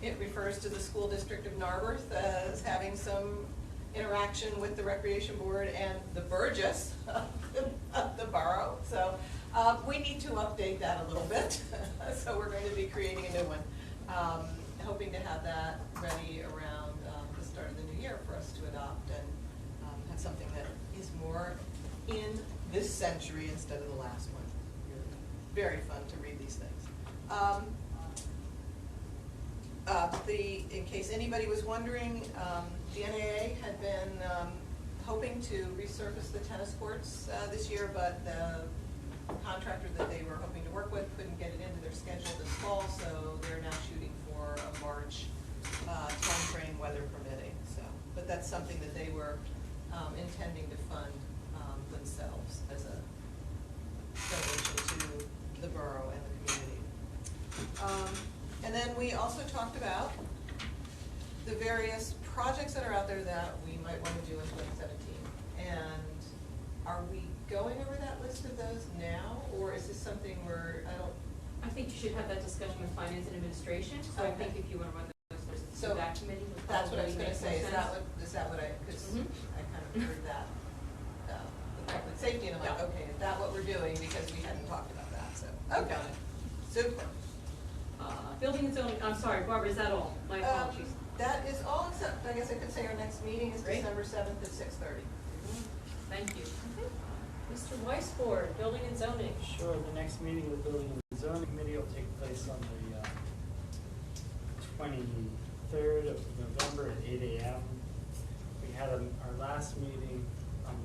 It refers to the school district of Narberth as having some interaction with the Recreation Board and the Burgess of the borough. So we need to update that a little bit. So we're going to be creating a new one. Hoping to have that ready around the start of the new year for us to adopt and have something that is more in this century instead of the last one. Very fun to read these things. In case anybody was wondering, the NAA had been hoping to resurface the tennis courts this year, but the contractor that they were hoping to work with couldn't get it into their schedule this fall, so they're now shooting for a March timeframe, weather permitting. So, but that's something that they were intending to fund themselves as a donation to the borough and the community. And then we also talked about the various projects that are out there that we might want to do in 2017. And are we going over that list of those now, or is this something where I think you should have that discussion with finance and administration. So I think if you want to run those lists to that committee, would that's what I was probably going to make say. more Is sense. that what I? Because I kind of heard that with public safety, and I'm like, okay, is that what we're doing? Because we hadn't talked about that. So okay, super. Building and zoning. I'm sorry, Barbara. Is that all? My apologies. That is all, except I guess I could say our next meeting is Great. December 7th at 6:30. Thank you. Mr. Weisford, building and zoning. Sure, the next meeting of the Building and Zoning Committee will take place on the 23rd of November at 8 a.m. We had our last meeting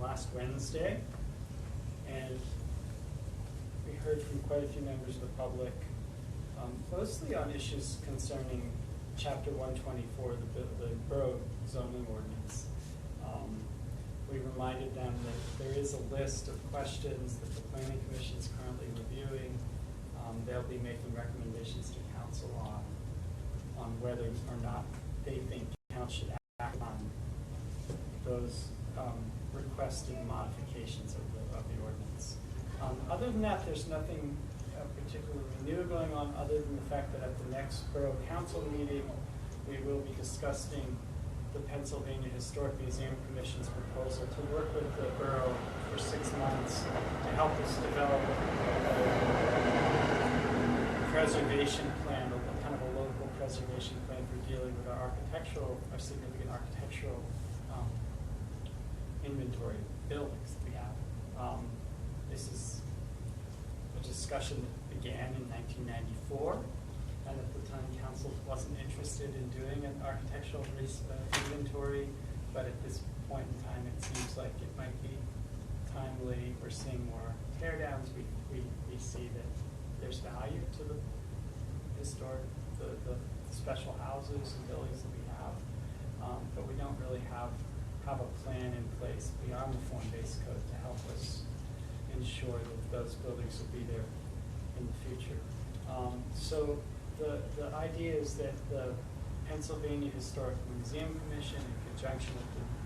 last Wednesday, and we heard from quite a few members of the public, mostly on issues concerning Chapter 124, the borough zoning ordinance. We reminded them that there is a list of questions that the Planning Commission is currently reviewing. They'll be making recommendations to council on whether or not they think council should act on those requested modifications of the ordinance. Other than that, there's nothing particularly new going on, other than the fact that at the next Borough Council meeting, we will be discussing the Pennsylvania Historic Museum Commission's proposal to work with the borough for 6 months to help us develop a preservation plan, kind of a local preservation plan for dealing with our significant architectural inventory buildings that we have. This is a discussion that began in 1994. And at the time, council wasn't interested in doing an architectural inventory, but at this point in time, it seems like it might be timely. We're seeing more tear downs. We see that there's value to the historic, the special houses and buildings that we have, but we don't really have a plan in place beyond the form-based code to help us ensure that those buildings will be there in the future. So the idea is that the Pennsylvania Historic Museum Commission, in conjunction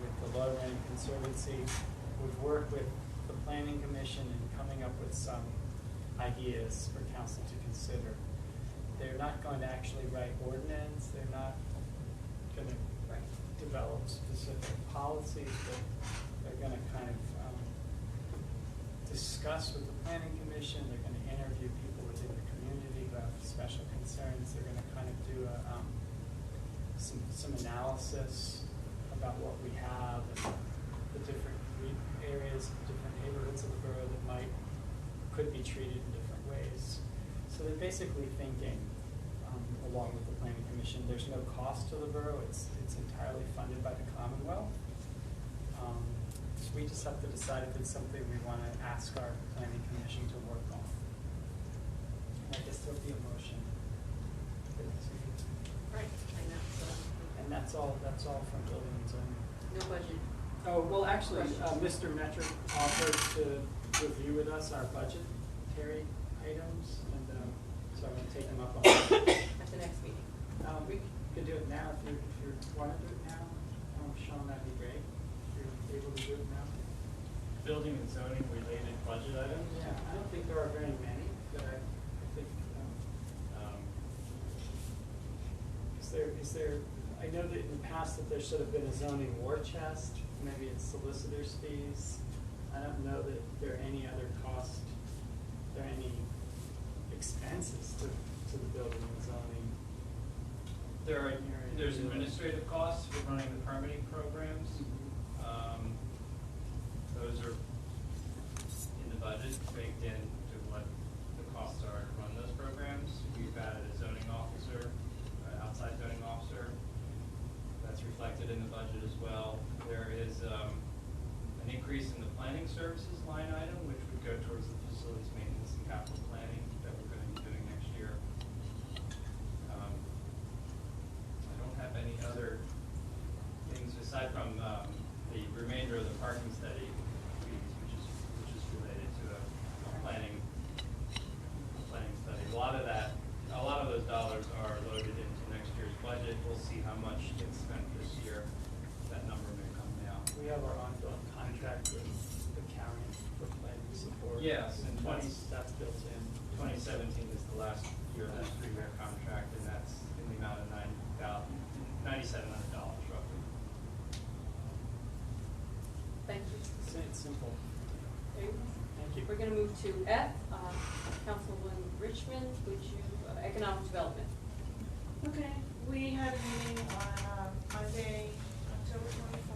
with the Lorraine Conservancy, would work with the Planning Commission in coming up with some ideas for council to consider. They're not going to actually write ordinance. They're not going to develop specific policies, but they're going to kind of discuss with the Planning Commission. They're going to interview people within the community who have special concerns. They're going to kind of do some analysis about what we have and the different areas, different neighborhoods of could be treated in different ways. So they're basically thinking, along with the planning commission, there's no cost to the borough, it's entirely funded by the Commonwealth. So we just have to decide if it's something we want to ask our planning commission to work on. And I guess there'll be a motion. Right, And that's all from building and zoning. no budget. Oh, well, actually, Questions? Mr. Metric offered to review with us our budgetary items, and so I'm going to take them up on it. At the next meeting. We could do it now if you want to do it now. Sean, that'd be great. If you're able to do it now. Building and zoning related budget items? Yeah, I don't think there are very many, but I think, is there, I know that in the past that there should have been a zoning war chest, maybe it's solicitor's fees. I don't know that there are any other costs, there are any expenses to the building and zoning. There's administrative costs for running the permitting programs. Those are in the budget, baked into what the costs are to run those programs. We've added a zoning officer, outside zoning officer. That's reflected in the budget as well. There is an increase in the planning services line item, which would go towards the facilities maintenance and capital planning that we're going to be doing next year. I don't have any other things aside from the remainder of the parking study fees, which is related to a planning study. A lot of those dollars are loaded into next year's budget. We'll see how much gets spent this year. That number may come down. We have our ongoing contract with the county for planning support. Yes, and that's built in. 2017 is the last year of that 3-year contract, and that's in the amount of $9,700 roughly. Thank you. It's simple. Thank you. We're going to move to F, Councilwoman Richmond, economic development. Okay, we had a meeting on Monday, October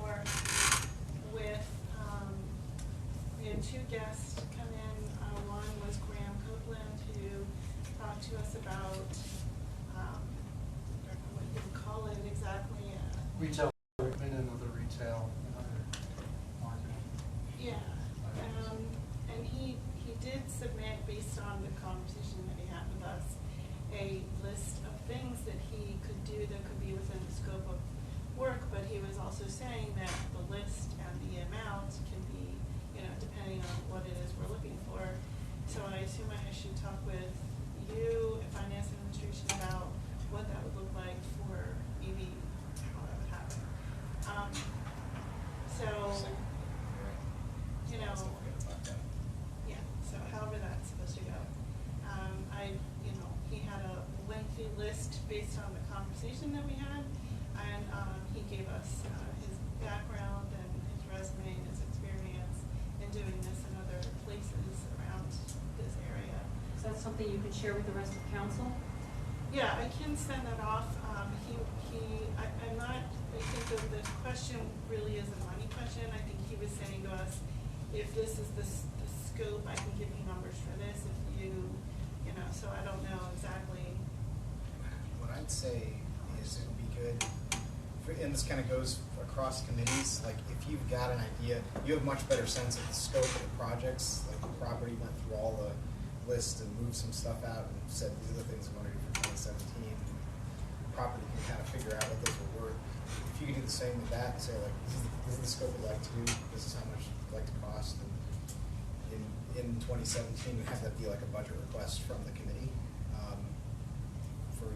24th, with, we had 2 guests come in. One was Graham Copeland, who talked to us about, I don't know what you would call it exactly. Retail equipment and other retail and other marketing. Yeah, and he did submit, based on the conversation that he had with us, a list of things that he could do that could be within the scope of work, but he was also saying that the list and the amount can be, depending on what it is we're looking for. So I assume I should talk with you, finance administration, about what that would look like for maybe how that would happen. Yeah, so however that's supposed to go. He had a lengthy list based on the conversation that we had, and he gave us his background and his resume and his experience in doing this in other places around this area. Is that something you can share with the rest of council? Yeah, I can send that off. I'm not, I think that the question really is a money question. I think he was saying to us, if this is the scope, I can give you numbers for this. If so I don't know exactly. What I'd say is it would be good, and this kind of goes across committees, like if you've got an idea, you have much better sense of the scope of the projects, like the property went through all the list and moved some stuff out and said these are the things we want to do for 2017. Property can kind of figure out what those are worth. If you could do the same with that and say like, this is the scope we'd like to do, this is how much we'd like to cost, and in 2017 we have that be like a budget request from the committee for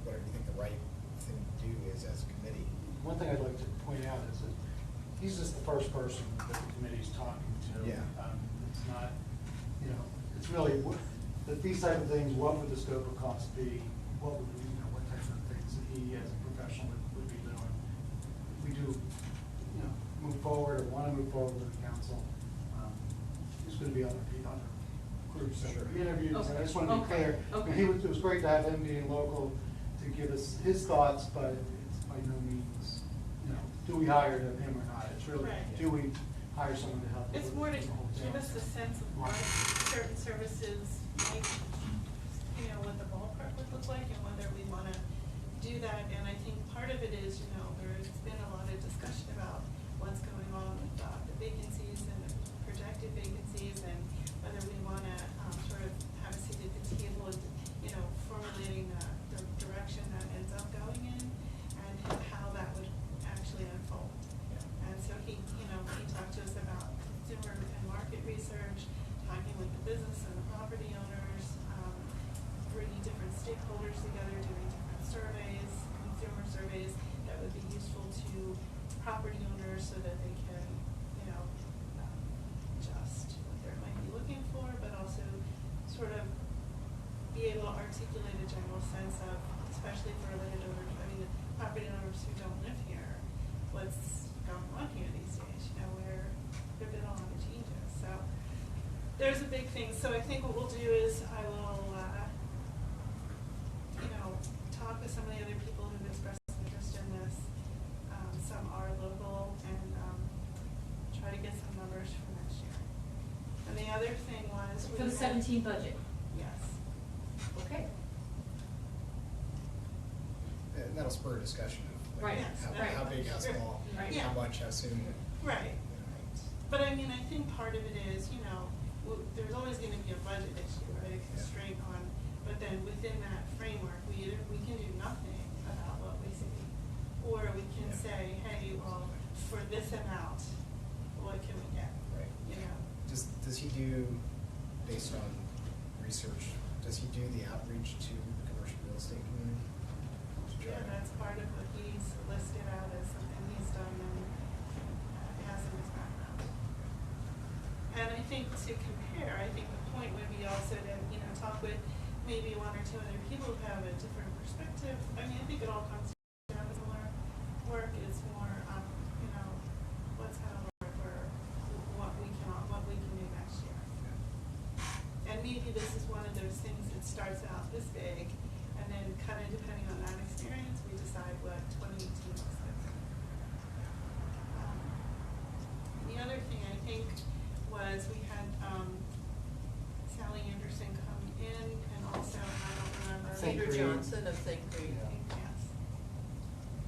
whatever you think the right thing to do is as a committee. One thing I'd like to point out is that he's just the first person that the committee's talking to. Yeah. It's not, it's really, these type of things, what would the scope of cost be? What would, what type of things that he as a professional would be doing? If we do, move forward or want to move forward with the council, he's going to be on the groups that we interviewed, so I just want to be clear. Okay. It was great to have him being local to give us his thoughts, but it's by no means, do we hire him or not? It's really, Right. do we hire someone to help. It's with more to the whole give us thing. a sense of what certain services might, you know, what the ballpark would look like and whether we wanna do that. And I think part of it is, you know, there's been a lot of discussion about what's going on with the vacancies and the projected vacancies and whether we wanna, sort of have a seat at the table and, you know, formulating the direction that ends up going in and how that would actually unfold. And so he, you know, he talked to us about consumer and market research, talking with the business and the property owners, bringing different stakeholders together, doing different surveys, consumer surveys that would be useful to property owners so that they can, you know, adjust what they might be looking for, but also sort of be able to articulate a general sense of, especially for landowner, I mean, the property owners who don't live here, what's going on here these days, you know, where there've been a lot of changes. So there's a big thing. So I think what we'll do is I will, you know, talk with some of the other people who've expressed interest in this. Some are local and try to get some numbers for next year. And the other thing was For the 17 budget. Yes. Okay. And that'll spur a discussion of like, Right. how big, how small, Right. how much, how soon. Right. But I mean, I think part of it is, you know, there's always going to be a budget issue, right? A constraint on, but then within that framework, we can do nothing about what we see, or we can say, hey, well, for this amount, what can we get? Right. You know. Does he do, based on research, does he do the outreach to the commercial real estate community? Yeah, that's part of what he's listed out as something he's done and has in his background. And I think to compare, I think the point would be also to, you know, talk with maybe one or two other people who have a different perspective. I mean, I think it all comes down to similar work. It's more, you know, what's going to work or what we can do next year. And maybe this is one of those things that starts out this big, and then kind of depending on that experience, we decide what 2018 looks like. The other thing I think was we had Sally Anderson come in, and also, I don't remember. Peter Johnson of Think Green. Yes.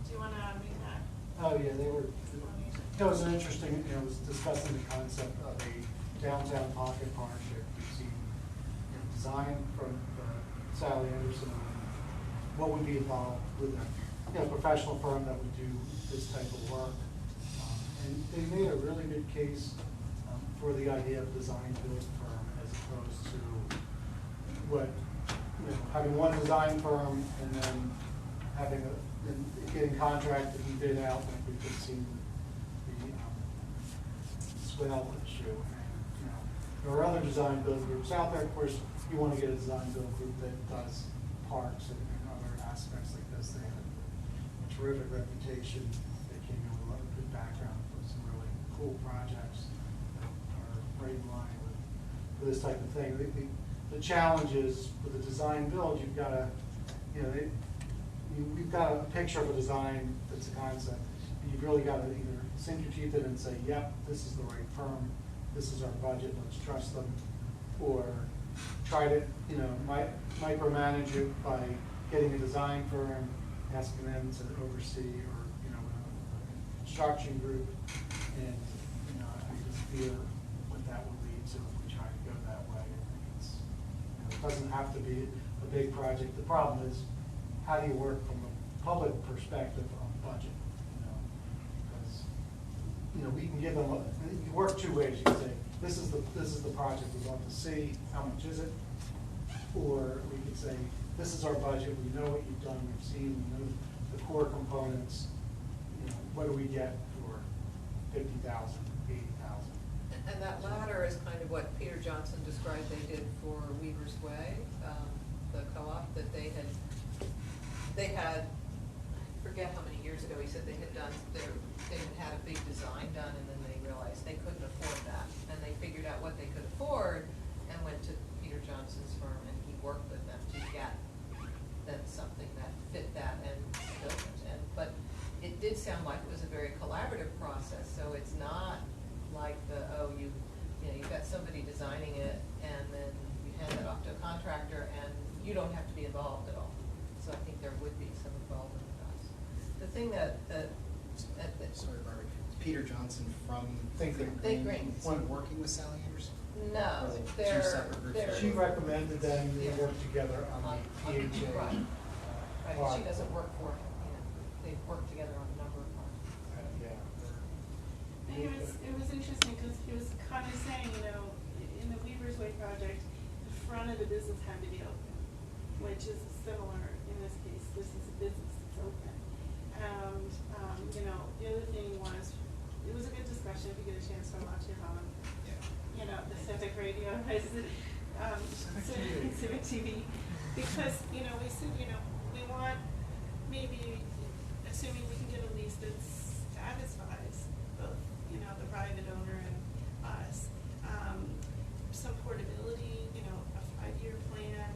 Do you want to read that? Oh, yeah, they were, it was an interesting, you know, it was discussing the concept of a downtown pocket partnership. We've seen, you know, design from Sally Anderson, what would be involved with a, you know, professional firm that would do this type of work. And they made a really good case for the idea of design-build firm as opposed to what, you know, having one design firm and then having getting contracted and bid out, like we could see the swell issue. And, you know, there are other design-build groups out there. Of course, you want to get a design-build group that does parks and other aspects like this. They have a terrific reputation. They came in with a lot of good background for some really cool projects that are right in line with this type of thing. The challenge is with the design build, you've got to, you know, we've got a picture of a design that's a concept. You've really got to either sink your teeth in and say, yep, this is the right firm, this is our budget, let's trust them, or try to, you know, micromanage it by getting a design firm, asking them to oversee, or, you know, a construction group, and, you know, I just fear what that will lead to if we try to go that way. I think it's, you know, it doesn't have to be a big project. The problem is, how do you work from a public perspective on budget? You know, because, you know, we can give them, you work two ways. You can say, this is the project we want to see, how much is it? Or we could say, this is our budget, we know what you've done, we've seen, we know the core components, you know, what do we get for 50,000, 80,000? And that latter is kind of what Peter Johnson described they did for Weaver's Way, the co-op that they had, I forget how many years ago, he said they had had a big design done, and then they realized they couldn't afford that. And they figured out what they could afford and went to Peter Johnson's firm, and he worked with them to get them something that fit that and built it. But it did sound like it was a very collaborative process, so it's not like thing that Sorry, Barbie. Peter Johnson from Think Think Green. Is he working with Sally Anderson? No, Or are they two they're, separate groups? they're. She recommended them to Yeah. work together on the PHA. Right, right, part. she doesn't work for him, they work together on a number of projects. Yeah. It was interesting because he was kind of saying, in the Weaver's Way project, the front of the business had to be open, which is similar in this case. This is a business that's open. And, the other thing was, it was a good discussion if you get a chance to watch it on, the Civic Radio, Civic TV. Because, we said, we want maybe, assuming we can get a lease that satisfies both, the private owner and us, some portability, a 5-year plan,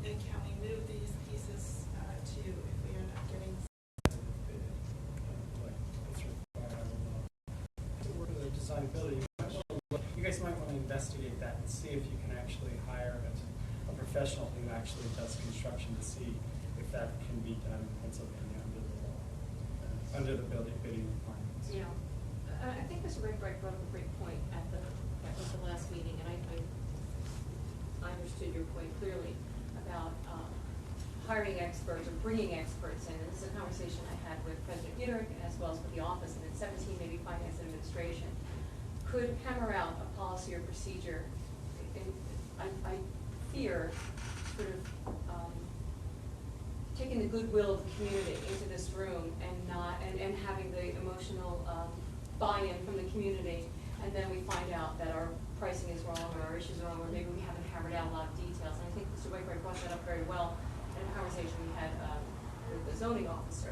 and can we move these pieces to, if we end up getting. The desirability. You guys might want to investigate that and see if you can actually hire a professional who actually does construction to see if that can be done in Pennsylvania under the law, under the bidding requirements. Yeah, I think Mr. Wainwright brought up a great point at the last meeting, and I understood your point clearly about hiring experts or bringing experts in. And this is a conversation I had with President Uterich as well as with the office, and in 17 maybe finance and administration. Could hammer out a policy or procedure. I fear sort of taking the goodwill of the community into this room and having the emotional buy-in from the community, and then we find out that our pricing is wrong or our issues are wrong, or maybe we haven't hammered out a lot of details. And I think Mr. Wainwright brought that up very well in a conversation we had with the zoning officer.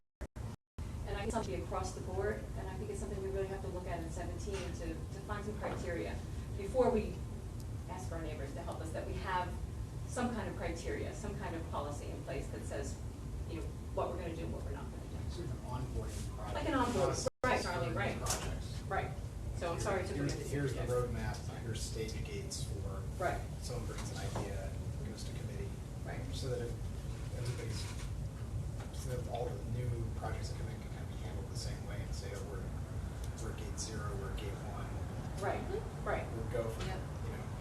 And I think it's something across the board, and I think it's something we really have to look at in 17 to find some criteria before we ask our neighbors to help us, that we have some kind of criteria, some kind of policy in place that says, what we're going to do and what we're not going to do. Sort of an onboarding project. Like an onboarding, process right, for Charlie, right. projects. Right. So I'm sorry to bring it. Here's the roadmap, here's stage gates for. Right. Someone brings an idea, goes to committee. Right. So that if everybody's, so that all the new projects that come in can kind of be handled the same way and say, oh, we're gate 0, we're gate 1. Right, right. We'll go for, Yep.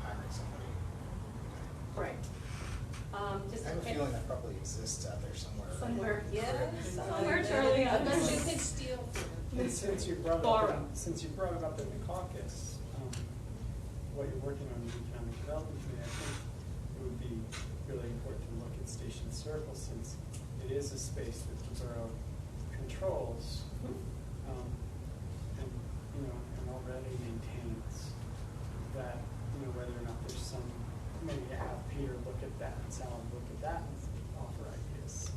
hiring somebody. Right. Just I have a feeling that probably exists out there somewhere. somewhere. Yes. Somewhere, Charlie. Unless you can steal from them. And since you brought Borrow. it up in the caucus, what you're working on in the economic development committee, I think it would be really important to look at Station Circle, since it is a space that the borough controls, and already maintains that, whether or not there's some, maybe have Peter look at that and Sal look at that and offer ideas.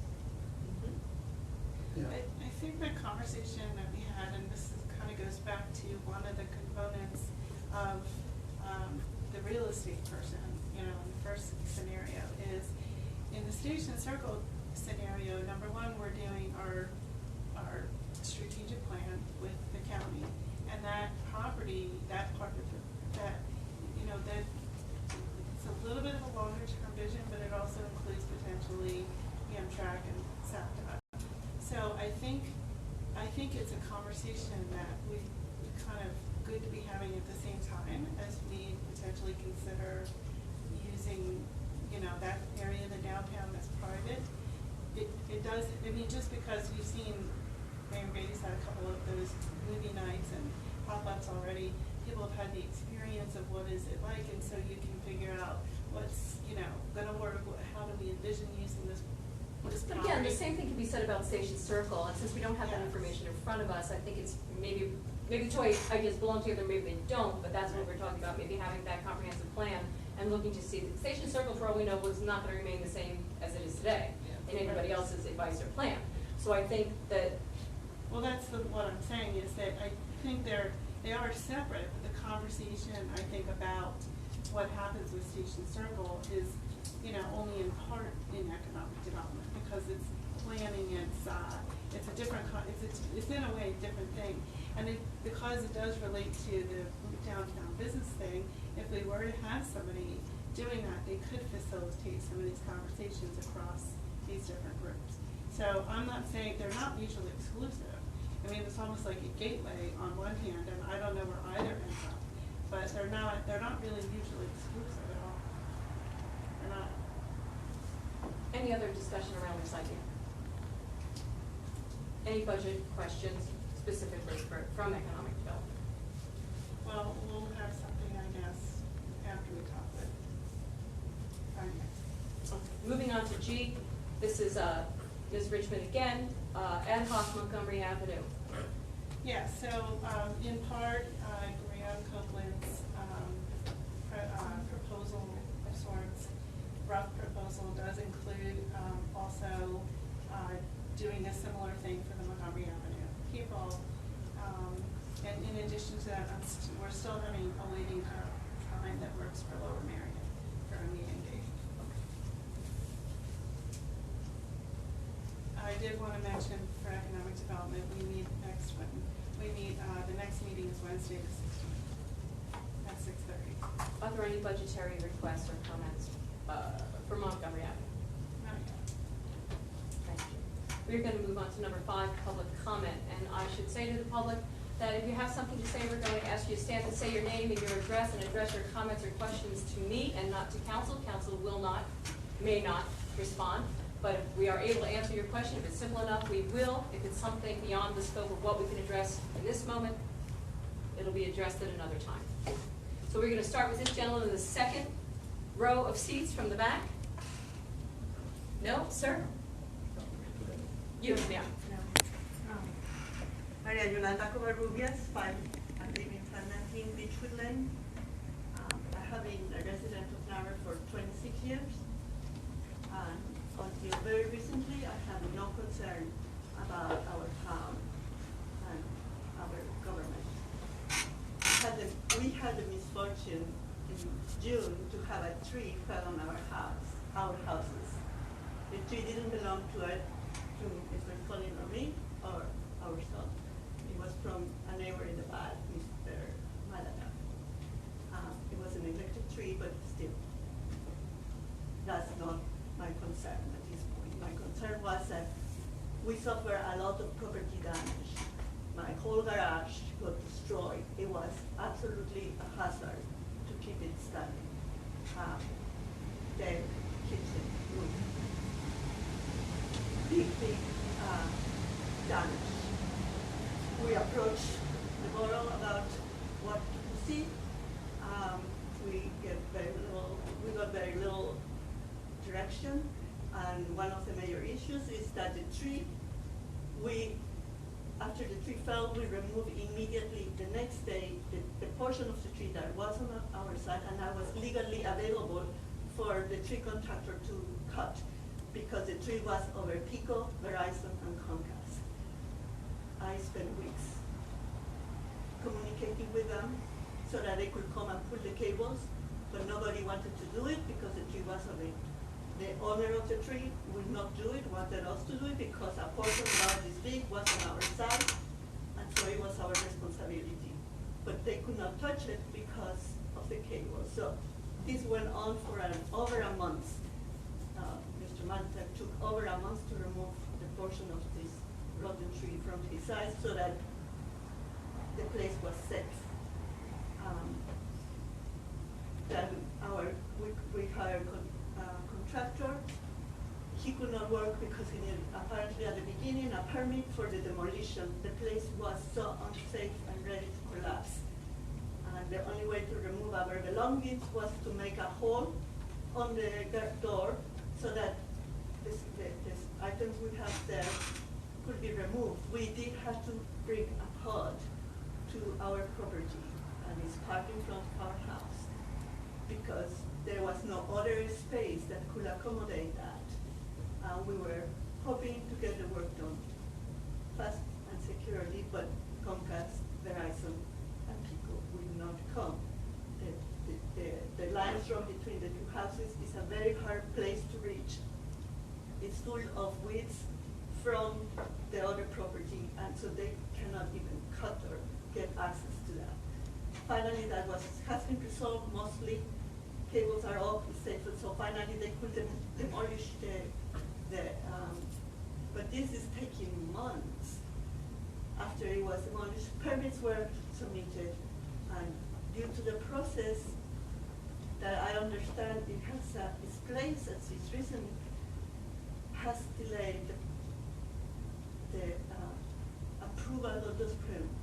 Yeah. I think the conversation that we had, and this kind of goes back to one of the components of the real estate person, in the first scenario is, in the Station Circle scenario, number one, we're doing our strategic plan with the county, and that property, that part of that it's a little bit of a longer term vision, but it also includes potentially Amtrak and SAPDOT. So I think it's a conversation that we kind of good to be having at the same time as we potentially consider using, that area of the downtown that's private. It does, just because we've seen, Mayor Brady's had a couple of those movie nights and pop-ups already, people have had the experience of what is it like, and so you can figure out what's, gonna work, how do we envision using this. But again, the same thing can be said about Station Circle, and since we don't have that Yes. information in front of us, I think it's maybe the two ideas belong together, maybe they don't, but that's what we're talking about, maybe having that comprehensive plan and looking to see, Station Circle, for all we know, was not gonna remain the same as it is today in anybody else's advice or plan. So I think that. Well, that's what I'm saying, is that I think they are separate, but the conversation, I think, about what happens with Station Circle is, only in part in economic development, because it's planning, it's a different, it's in a way a different thing. And because it does relate to the downtown business thing, if we were to have somebody doing that, they could facilitate some of these conversations across these different groups. So I'm not saying, they're not mutually exclusive. I mean, it's almost like a gateway on one hand, and I don't know where either ends up. But they're not really mutually exclusive at all. They're not. Any other discussion around this idea? Any budget questions specifically from economic development? Well, we'll have something, I guess, after we talk with finance. Moving on to G, this is Ms. Richmond again, ad hoc Montgomery Avenue. Yeah, so in part, Graham Copeland's proposal of sorts, rough proposal, does include also doing a similar thing for the Montgomery Avenue people. And in addition to that, we're still having a waiting time that works for Lower Marion for a meeting date. I did want to mention for economic development, we meet next one. The next meeting is Wednesday the 16th at 6:30. Are there any budgetary requests or comments for Montgomery Avenue? Not yet. Thank you. We're going to move on to number 5, public comment. And I should say to the public that if you have something to say, we're going to ask you to stand and say your name and your address and address your comments or questions to me and not to council. Council may not respond. But if we are able to answer your question, if it's simple enough, we will. If it's something beyond the scope of what we can address in this moment, it'll be addressed at another time. So we're going to start with this gentleman in the second row of seats from the back. No, sir? You, yeah. Maria Yolanda Covarrubias, 5 I live in 519 Beechwood Lane. I have been a resident of Narberth for 26 years. Until very recently, I had no concern about our town and our government. We had the misfortune in June to have a tree fell on our houses. The tree didn't belong to Mr. Colin or me or our son. It was from a neighbor in the back, Mr. Malaga. It was a neglected tree, but still, that's not my concern at this point. My concern was that we suffered a lot of property damage. My whole garage got destroyed. It was absolutely a hazard to keep it standing. The kitchen roof, big damage. We approached the borough about what to see. We got very little direction, and one of the major issues is that the tree, after the tree fell, we removed immediately the next day the portion of the tree that was on our side, and that was legally available for the tree contractor to cut, because the tree was over Pico, Verizon, and Caucus. I spent weeks communicating with them so that they could come and pull the cables, but nobody wanted to do it because the tree was over. The owner of the tree would not do it, wanted us to do it because a portion about this big was on our side, and so it was our responsibility. But they could not touch it because of the cable. So this went on for over a month. Mr. Manta took over a month to remove the portion of this rotten tree from his side so that the place was safe. Then we hired contractor. He could not work because he needed, apparently at the beginning, a permit for the demolition. The place was so unsafe and ready to collapse. And the only way to remove our belongings was to make a hole on the door so that the items we have there could be removed. We did have to bring a pod to our property, and it's parked in front of our house, because there was no other space that could accommodate that. We were hoping to get the work done fast and securely, but Comcast, Verizon, and Pico would not come. The lines from between the two houses is a very hard place to reach. It's full of weeds from the other property, and so they cannot even cut or get access to that. Finally, that has been resolved mostly. Cables are off, it's safe, so finally they could demolish the But this is taking months. After it was demolished, permits were submitted, and due to the process that I understand it has its place as its reason has delayed the approval of those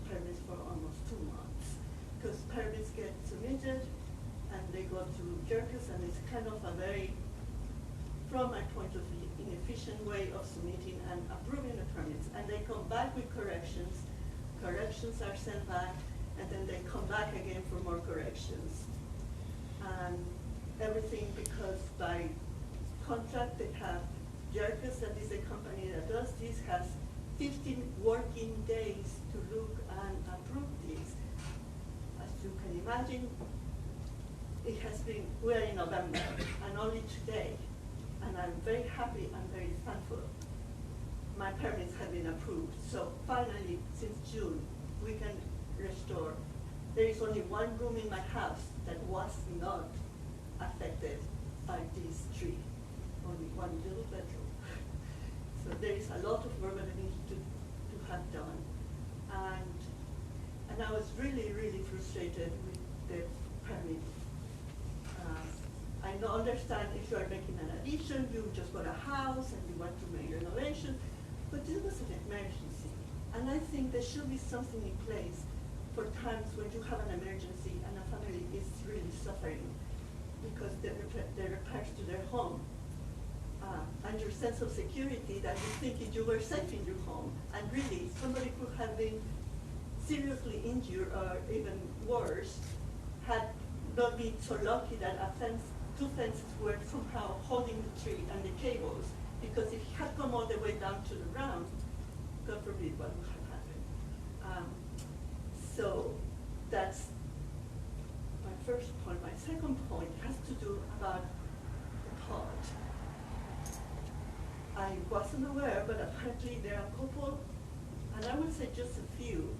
permits for almost 2 months. Because permits get submitted and they go to Caucus, and it's kind of a very, from my point of view, inefficient way of submitting and approving the permits. And they come back with corrections. Corrections are sent back, and then they come back again for more corrections. And everything because by contract they have Caucus, that is a company that does this, has 15 working days to look and approve this. As you can imagine, it has been, we're in November, and only today, and I'm very happy and very thankful, my permits have been approved. So finally, since June, we can restore. There is only one room in my house that was not affected by this tree, only one little bedroom. So there is a lot of work that I need to have done. And I was really, really frustrated with the permit. I don't understand if you are making an addition, you just bought a house and you want to make renovation, but this was an emergency. And I think there should be something in place for times when you have an emergency and a family is really suffering because the repairs to their home and your sense of security that you think you were safe in your home, and really somebody could have been seriously injured or even worse had not been so lucky that two fences were somehow holding the tree and the cables, because if it had come all the way down to the ground, God forbid what would have happened. So that's my first point. My second point has to do about the pod. I wasn't aware, but apparently there are a couple, and I would say just a few,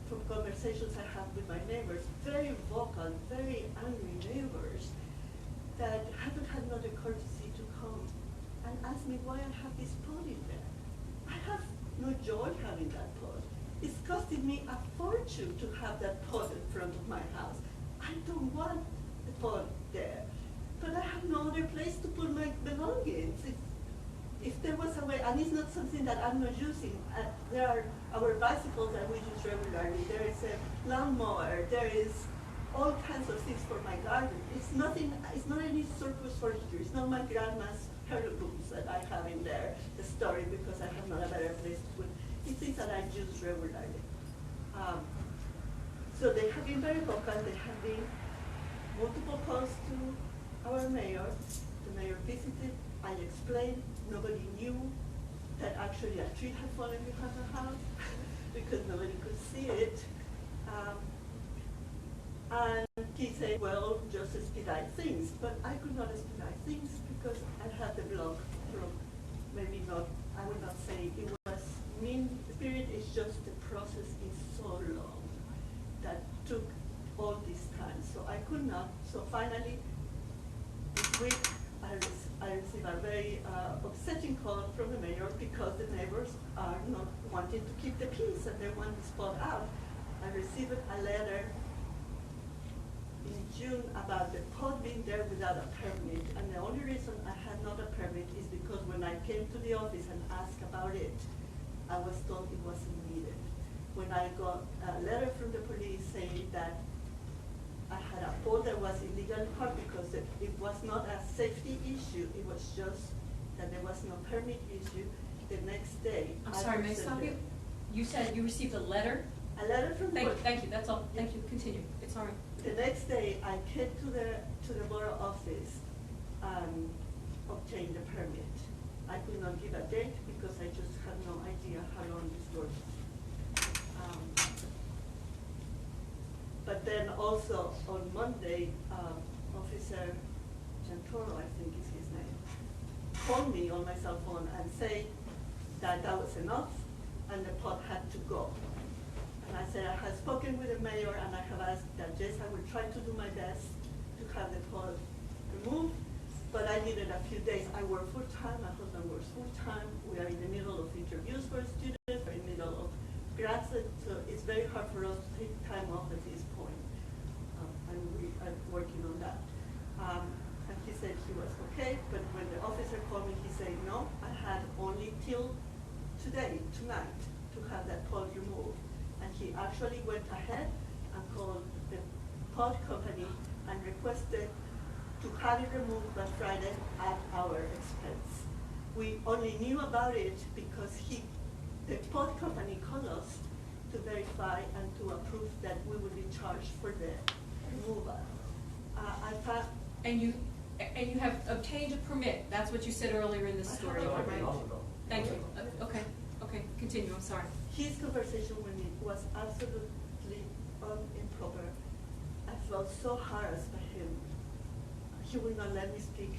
from conversations I have with my neighbors, very vocal, very angry neighbors that haven't had not the courtesy to come and ask me why I have this pod in there. I have no joy having that pod. It's costing me a fortune to have that pod in front of my house. I don't want the pod there, but I have no other place to put my belongings. If there was a way, and it's not something that I'm not using, there are our bicycles that we use regularly, there is a lawnmower, there is all kinds of things for my garden. It's not any surplus furniture, it's not my grandma's heirlooms that I have in there, the story, because I have not a better place to put. It's things that I use regularly. So they have been very vocal, there have been multiple calls to our mayor. The mayor visited, I explained, nobody knew that actually a tree had fallen behind the house because nobody could see it. And he said, well, just expedite things. But I could not expedite things because I had the block from, maybe not, I would not say it was mean spirit, it's just the process is so long that took all this time. So I could not, so finally, this week, I received a very upsetting call from the mayor because the neighbors are not wanting to keep the peace and they want the spot out. I received a letter in June about the pod being there without a permit, and the only reason I had not a permit is because when I came to the office and asked about it, I was told it wasn't needed. When I got a letter from the police saying that I had a pod that was illegal parked because it was not a safety issue, it was just that there was no permit issue, the next day. I'm sorry, may I stop you? You said you received a letter? A letter from the board. Thank you, that's all. Thank you, continue. It's all right. The next day, I came to the borough office and obtained the permit. I could not give a date because I just had no idea how long this worked. But then also on Monday, Officer Gentoro, I think is his name, called me on my cell phone and said that that was enough and the pod had to go. And I said I had spoken with the mayor and I have asked that yes, I will try to do my best to have the pod removed, but I I needed a few days. I work full-time, my husband works full-time. We are in the middle of interviews for students, we're in the middle of graduate, so it's very hard for us to take time off at this point. And we are working on that. And he said he was okay, but when the officer called me, he said, no, I had only till today, tonight, to have that pod removed. And he actually went ahead and called the pod company and requested to have it removed by Friday at our expense. We only knew about it because the pod company called us to verify and to approve that we would be charged for the removal. I thought. And you have obtained a permit, that's what you said earlier in the story, am I right? Thank you. Okay, continue, I'm sorry. His conversation with me was absolutely improper. I felt so harassed by him. He would not let me speak.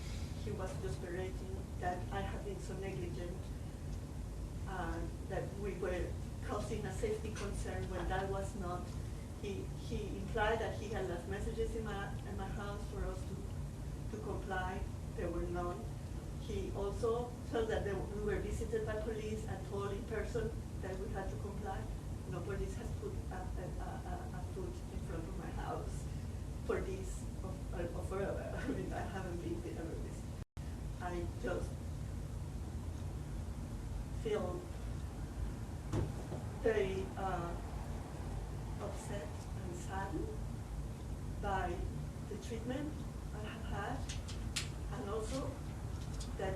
He was just berating that I had been so negligent, that we were causing a safety concern when that was not. He implied that he had left messages in my house for us to comply. There were none. He also felt that we were visited by police and told in person that we had to comply. No police has put a foot in front of my house for this or forever. I mean, I haven't been there ever this. I just feel very upset and saddened by the treatment I have had, and also that,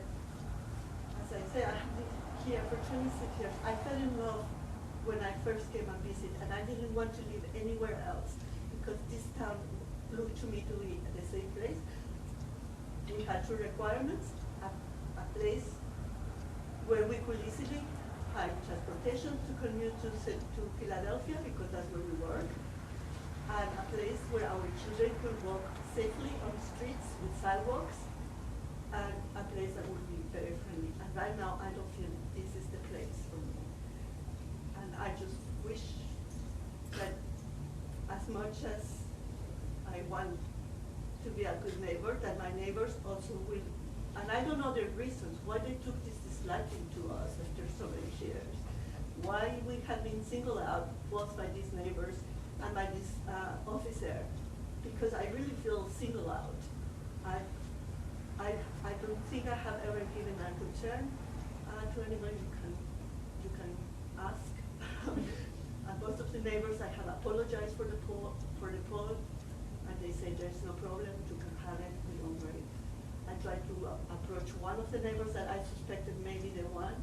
as I say, I have been here for 26 years. I fell in love when I first came and visited, and I didn't want to live anywhere else because this town looked to me to be the same place. We had two requirements: a place where we could easily find transportation to commute to Philadelphia, because that's where we work, and a place where our children could walk safely on streets with sidewalks, and a place that would be very friendly. And right now, I don't feel this is the place for me. And I just wish that as much as I want to be a good neighbor, that my neighbors also will. And I don't know the reasons why they took this disliking to us after so many years. Why we have been singled out both by these neighbors and by this officer, because I really feel singled out. I don't think I have ever given a good turn to anybody. You can ask. And most of the neighbors, I have apologized for the poll, and they say there's no problem, you can have it, we don't worry. I tried to approach one of the neighbors that I suspected may be the one,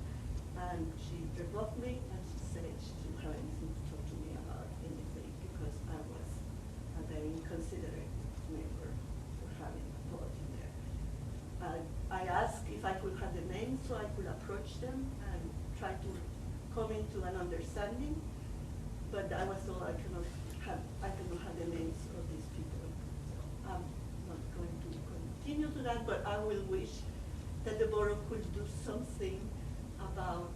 and she revoked me, and she said she didn't have anything to talk to me about anything, because I was a very inconsiderate neighbor for having a pot in there. I asked if I could have the names so I could approach them and try to come into an understanding, but I was told I cannot have the names of these people. So I'm not going to continue to that, but I will wish that the borough could do something about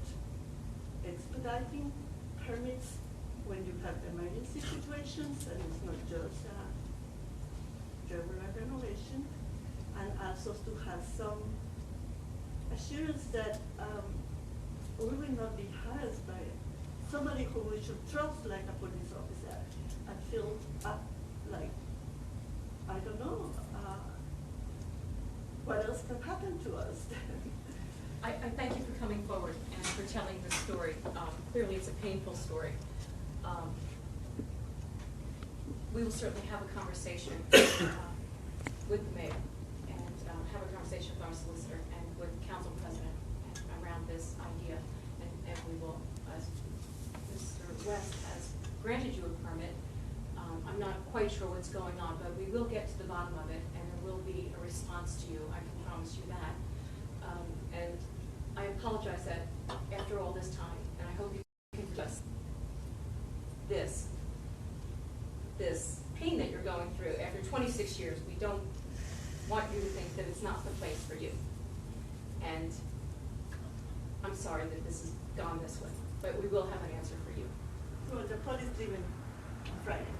expediting permits when you have emergency situations, and it's not just regular renovation, and also to have some assurance that we will not be harassed by somebody who we should trust, like a police officer, and feel like, I don't know, what else can happen to us? I thank you for coming forward and for telling this story. Clearly, it's a painful story. We will certainly have a conversation with the mayor, and have a conversation with our solicitor and with council president around this idea, and we will, as Mr. West has granted you a permit. I'm not quite sure what's going on, but we will get to the bottom of it, and there will be a response to you. I can promise you that. And I apologize that after all this time, and I hope you can just this pain that you're going through after 26 years. We don't want you to think that it's not the place for you. And I'm sorry that this has gone this way, but we will have an answer for you. Well, the police leaving on Friday.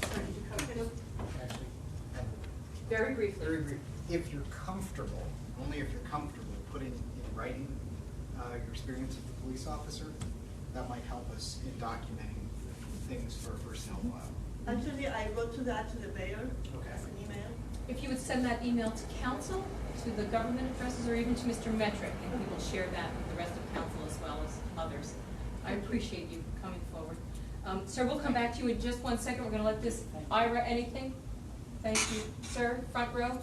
Thank you. Actually, Very briefly. Very brief. If you're comfortable, only if you're comfortable, putting in writing your experience as a police officer, that might help us in documenting things for a personnel file. Actually, I wrote to that to the mayor Okay. as an email. If you would send that email to council, to the government addresses, or even to Mr. Metrick, and he will share that with the rest of council as well as others. I appreciate you coming forward. Sir, we'll come back to you in just 1 second. We're going to let this, Ira, anything? Thank you. Sir, front row.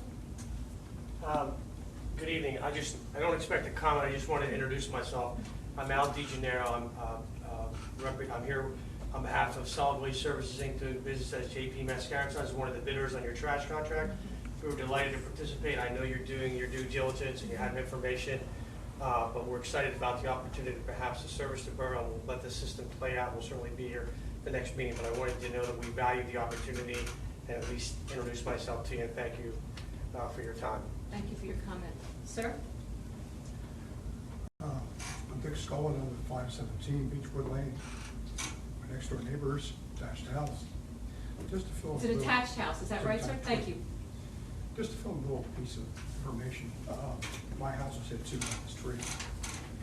Good evening. I don't expect a comment. I just want to introduce myself. I'm Al DeGennaro. I'm here on behalf of Solid Waste Services Inc., doing business as JP Mascarenhas. I was one of the bidders on your trash contract. We were delighted to participate. I know you're doing your due diligence and you have information, but we're excited about the opportunity perhaps to service the borough. We'll let the system play out. We'll certainly be here the next meeting, but I wanted to know that we value the opportunity and at least introduce myself to you and thank you for your time. Thank you for your comment. Sir? I'm Dick Scullin, I'm at 517 Beechwood Lane. My next door neighbor's attached house. Just to fill It's an attached house, is that right, sir? Thank you. Just to fill a little piece of information. My house was hit too by this tree.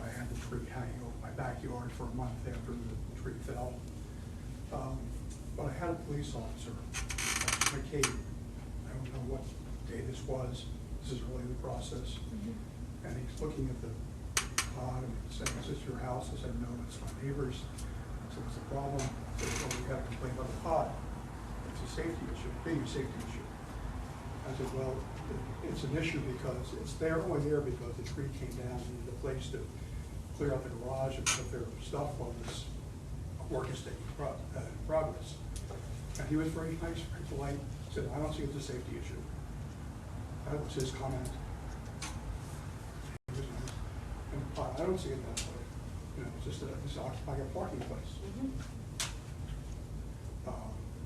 I had the tree hanging over my backyard for a month after the tree fell. But I had a police officer, McCabe. I don't know what day this was. This is early in the process. And he's looking at the pod and saying, is this your house? I said, no, it's my neighbor's. I said, what's the problem? He said, well, we got a complaint about the pod. It's a safety issue, being a safety issue. I said, well, it's an issue because it's there, only there because the tree came down and needed a place to clear out the garage and put their stuff while this work is taking progress. And he was very nice, very polite. Said, I don't see it as a safety issue. That was his comment. He was nice. And I don't see it that way. You know, it's just it's occupying a parking place. But I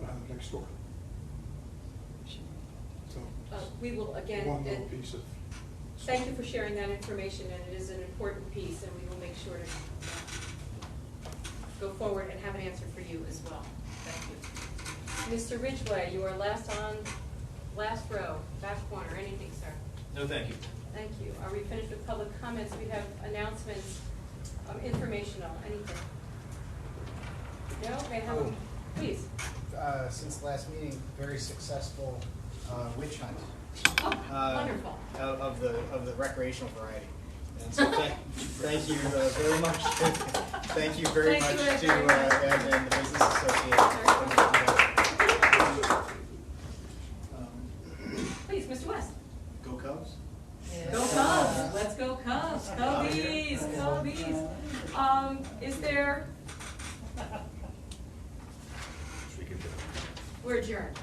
live next door. So We will again. one little piece of. Thank you for sharing that information, and it is an important piece, and we will make sure to go forward and have an answer for you as well. Thank you. Mr. Ridgway, you are last row, back corner. Anything, sir? No, thank you. Thank you. Are we finished with public comments? We have announcements, informational, anything? No? May I have, please. Since the last meeting, very successful witch hunt. Oh, wonderful. Of the recreational variety. And so thank you very much. Thank you very much to and the Business Association. Please, Mr. West. Go Cubs. Go Cubs. Let's go Cubs. Cubbies. Cubbies. Is there? We're adjourned.